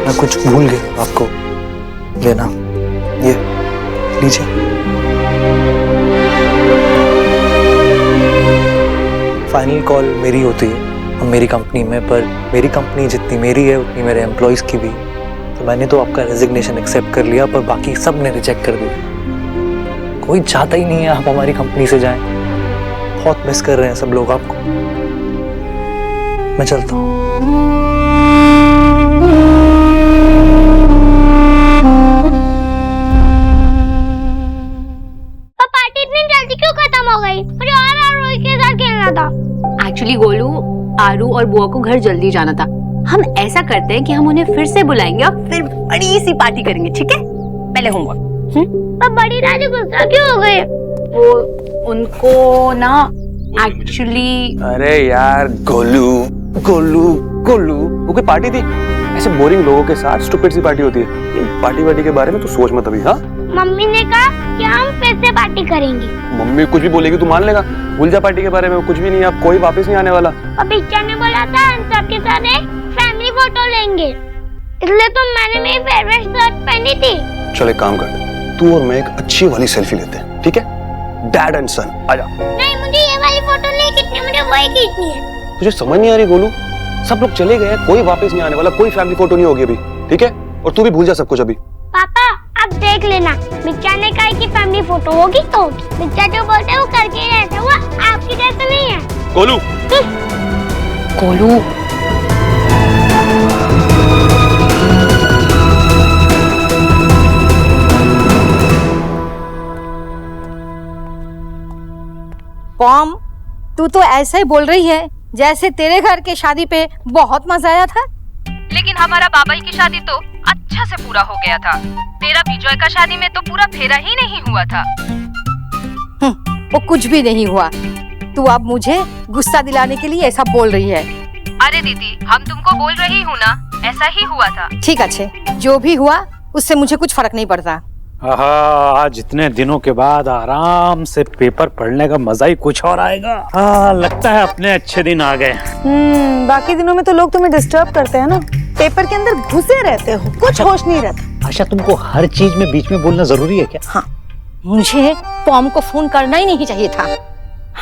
Speaker 20: मैं कुछ भूल गया आपको लेना, ये लीजिए। फाइनल कॉल मेरी होती है हम मेरी कंपनी में, पर मेरी कंपनी जितनी मेरी है उतनी मेरे एम्प्लॉयज की भी। तो मैंने तो आपका रेजिग्नेशन एक्सेप्ट कर लिया, पर बाकी सब ने रिजेक्ट कर दिया। कोई चाहता ही नहीं है आप हमारी कंपनी से जाएं। बहुत मिस कर रहे हैं सब लोग आपको। मैं चलता हूँ।
Speaker 15: पार्टी इतनी जल्दी क्यों खत्म हो गई? मुझे और रोहित के साथ खेलना था।
Speaker 1: एक्चुअली गोलू, आरू और बुआ को घर जल्दी जाना था। हम ऐसा करते हैं कि हम उन्हें फिर से बुलाएंगे और फिर बड़ी सी पार्टी करेंगे, ठीक है? पहले होमवर्क।
Speaker 15: पर बड़ी दादी गुस्सा क्यों हो गई?
Speaker 1: वो उनको ना एक्चुअली।
Speaker 19: अरे यार गोलू गोलू गोलू, वो कोई पार्टी थी? ऐसे बोरिंग लोगों के साथ स्टूपिड सी पार्टी होती है। ये पार्टी वार्टी के बारे में तो सोच मत अभी। हाँ,
Speaker 15: मम्मी ने कहा कि हम फिर से पार्टी करेंगे।
Speaker 19: मम्मी कुछ भी बोलेगी तू मान लेगा? भूल जा पार्टी के बारे में, कुछ भी नहीं, अब कोई वापस नहीं आने वाला।
Speaker 15: अभी ने बोला था हम सबके साथ एक फैमिली फोटो लेंगे, इसलिए तो मैंने मेरी फेवरेट शर्ट पहनी थी।
Speaker 17: चल एक काम करते, तू और मैं एक अच्छी वाली सेल्फी लेते हैं, ठीक है? डैड एंड सन, आजा।
Speaker 15: नहीं, मुझे ये वाली फोटो नहीं खींचनी, मुझे वही खींचनी है।
Speaker 19: तुझे समझ नहीं आ रही गोलू? सब लोग चले गए, कोई वापस नहीं आने वाला, कोई फैमिली फोटो नहीं होगी अभी, ठीक है? और तू भी भूल जा सब कुछ अभी।
Speaker 15: पापा अब देख लेना, बिच्चा ने कहा कि फैमिली फोटो होगी तो होगी। बिच्चा जो बोलते है वो करके ही रहता है, वो आपकी जैसा नहीं है।
Speaker 19: गोलू
Speaker 1: गोलू
Speaker 9: पॉम, तू तो ऐसे ही बोल रही है जैसे तेरे घर के शादी पे बहुत मजा आया था।
Speaker 21: लेकिन हमारा बाबाई की शादी तो अच्छा से पूरा हो गया था। तेरा विजय का शादी में तो पूरा फेरा ही नहीं हुआ था।
Speaker 9: वो कुछ भी नहीं हुआ। तू अब मुझे गुस्सा दिलाने के लिए ऐसा बोल रही है।
Speaker 21: अरे दीदी, हम तुमको बोल रही हूँ ना, ऐसा ही हुआ था।
Speaker 9: ठीक अच्छे, जो भी हुआ उससे मुझे कुछ फर्क नहीं पड़ता।
Speaker 5: आज इतने दिनों के बाद आराम से पेपर पढ़ने का मजा ही कुछ और आएगा। लगता है अपने अच्छे दिन आ गए।
Speaker 10: बाकी दिनों में तो लोग तुम्हें डिस्टर्ब करते हैं ना, पेपर के अंदर घुसे रहते हो, कुछ होश नहीं रहता।
Speaker 5: आशा, तुमको हर चीज में बीच में बोलना जरूरी है क्या?
Speaker 9: हाँ, मुझे पॉम को फोन करना ही नहीं चाहिए था,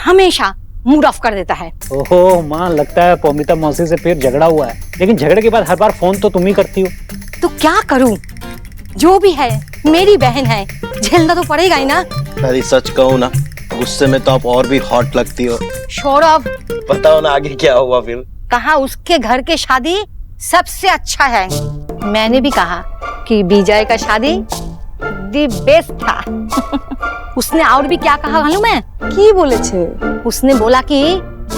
Speaker 9: हमेशा मूड ऑफ कर देता है।
Speaker 5: ओहो माँ, लगता है पौमिता मौसी से फिर झगड़ा हुआ है, लेकिन झगड़े के बाद हर बार फोन तो तुम ही करती हो।
Speaker 9: तो क्या करूं, जो भी है मेरी बहन है, झेलना तो पड़ेगा ही ना।
Speaker 7: अरे सच कहूँ ना, गुस्से में तो आप और भी हॉट लगती हो।
Speaker 9: सौरभ,
Speaker 7: बताओ ना आगे क्या हुआ फिर?
Speaker 9: कहा उसके घर के शादी सबसे अच्छा है। मैंने भी कहा कि विजय का शादी दी बेस्ट था। उसने और भी क्या कहा मालूम है?
Speaker 10: की बोले छे?
Speaker 9: उसने बोला कि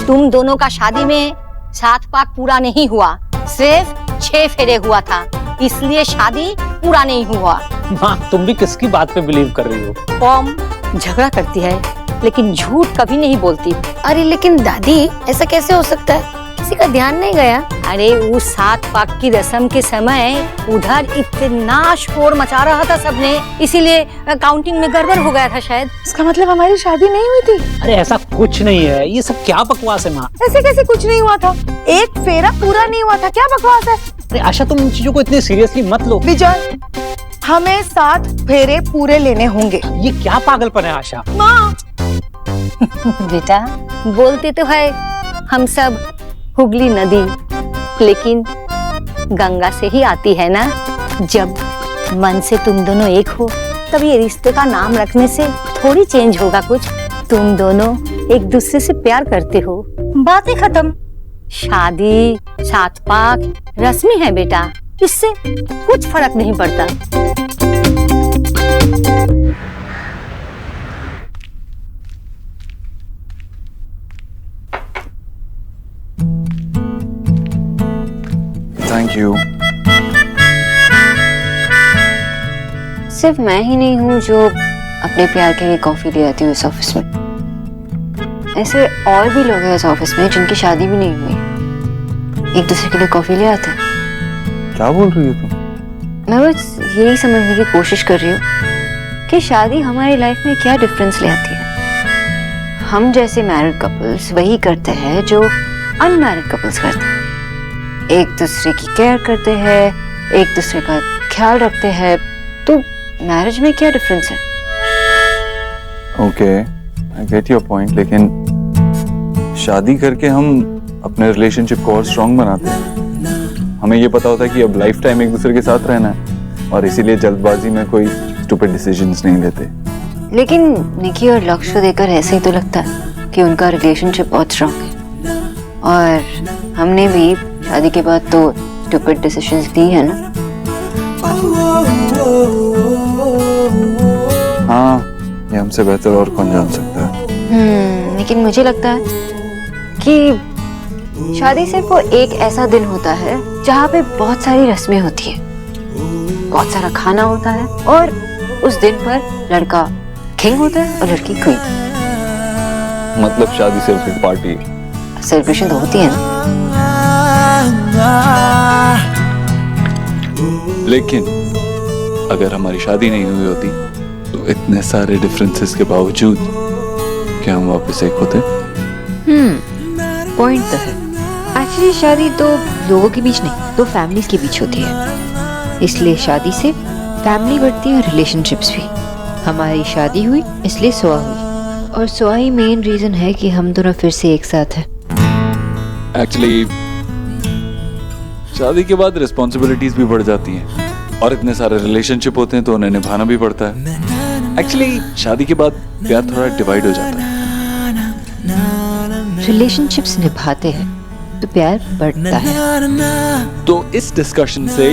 Speaker 9: तुम दोनों का शादी में 7 पाक पूरा नहीं हुआ, सिर्फ 6 फेरे हुआ था, इसलिए शादी पूरा नहीं हुआ।
Speaker 5: माँ, तुम भी किसकी बात पे बिलीव कर रही हो?
Speaker 9: पॉम झगड़ा करती है लेकिन झूठ कभी नहीं बोलती। अरे लेकिन दादी, ऐसा कैसे हो सकता है? किसी का ध्यान नहीं गया? अरे वो 7 पाक की रस्म के समय उधर इतना शोर मचा रहा था सबने, इसीलिए काउंटिंग में गड़बड़ हो गया था शायद।
Speaker 10: इसका मतलब हमारी शादी नहीं हुई थी?
Speaker 5: अरे ऐसा कुछ नहीं है, ये सब क्या बकवास है माँ।
Speaker 10: ऐसे कैसे कुछ नहीं हुआ था? एक फेरा पूरा नहीं हुआ था, क्या बकवास है?
Speaker 5: अरे आशा, तुम इन चीजों को इतनी सीरियसली मत लो।
Speaker 10: विजय, हमें 7 फेरे पूरे लेने होंगे।
Speaker 5: ये क्या पागलपन है आशा?
Speaker 10: माँ
Speaker 9: बेटा, बोलते तो है हम सब हुगली नदी, लेकिन गंगा से ही आती है ना। जब मन से तुम दोनों एक हो, तब ये रिश्ते का नाम रखने से थोड़ी चेंज होगा कुछ। तुम दोनों एक दूसरे से प्यार करते हो, बातें खत्म। शादी 7 पाक रस्मी है बेटा, इससे कुछ फर्क नहीं पड़ता।
Speaker 3: Thank you.
Speaker 1: सिर्फ मैं ही नहीं हूँ जो अपने प्यार के लिए कॉफी ले आती हूँ इस ऑफिस में। ऐसे और भी लोग हैं इस ऑफिस में जिनकी शादी भी नहीं हुई, एक दूसरे के लिए कॉफी ले आते हैं।
Speaker 3: क्या बोल रही हो तुम?
Speaker 1: मैं बस यही समझने की कोशिश कर रही हूँ कि शादी हमारी लाइफ में क्या डिफरेंस ले आती है। हम जैसे मैरिड कपल्स वही करते हैं जो अनमैरिड कपल्स करते हैं, एक दूसरे की केयर करते हैं, एक दूसरे का ख्याल रखते हैं। तो मैरिज में क्या डिफरेंस है?
Speaker 3: Okay, I get your point, लेकिन शादी करके हम अपने रिलेशनशिप को और स्ट्रॉन्ग बनाते हैं। हमें ये पता होता है कि अब लाइफ टाइम एक दूसरे के साथ रहना है, और इसीलिए जल्दबाजी में कोई स्टूपिड डिसीजंस नहीं लेते।
Speaker 1: लेकिन निकी और लक्ष्य को देखकर ऐसे ही तो लगता है कि उनका रिलेशनशिप बहुत स्ट्रॉन्ग है, और हमने भी शादी के बाद तो स्टूपिड डिसीजंस ली है ना।
Speaker 3: हाँ, ये हमसे बेहतर और कौन जान सकता है।
Speaker 1: लेकिन मुझे लगता है कि शादी सिर्फ वो एक ऐसा दिन होता है जहाँ पे बहुत सारी रस्में होती है, बहुत सारा खाना होता है, और उस दिन पर लड़का किंग होता है और लड़की क्वीन।
Speaker 3: मतलब शादी सिर्फ एक पार्टी है।
Speaker 1: सेलिब्रेशन तो होती है ना।
Speaker 3: लेकिन अगर हमारी शादी नहीं हुई होती तो इतने सारे डिफरेंसेस के बावजूद क्या हम वापस एक होते?
Speaker 1: पॉइंट तो है। एक्चुअली शादी तो लोगों के बीच नहीं, तो फैमिलीज के बीच होती है, इसलिए शादी से फैमिली बढ़ती है और रिलेशनशिप्स भी। हमारी शादी हुई इसलिए सुहा हुई, और सुहा ही मेन रीजन है कि हम दोनों फिर से एक साथ हैं।
Speaker 3: एक्चुअली शादी के बाद रिस्पॉन्सिबिलिटीज भी बढ़ जाती हैं, और इतने सारे रिलेशनशिप होते हैं तो उन्हें निभाना भी पड़ता है। एक्चुअली शादी के बाद प्यार थोड़ा डिवाइड हो जाता है।
Speaker 1: रिलेशनशिप्स निभाते हैं तो प्यार बढ़ता है।
Speaker 3: तो इस डिस्कशन से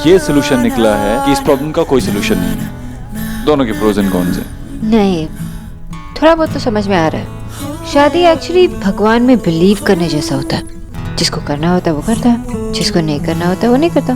Speaker 3: ये सोल्यूशन निकला है कि इस प्रॉब्लम का कोई सोल्यूशन नहीं है, दोनों के प्रोज एंड कॉन्स हैं।
Speaker 1: नहीं, थोड़ा बहुत तो समझ में आ रहा है। शादी एक्चुअली भगवान में बिलीव करने जैसा होता है, जिसको करना होता है वो करता है, जिसको नहीं करना होता है वो नहीं करता।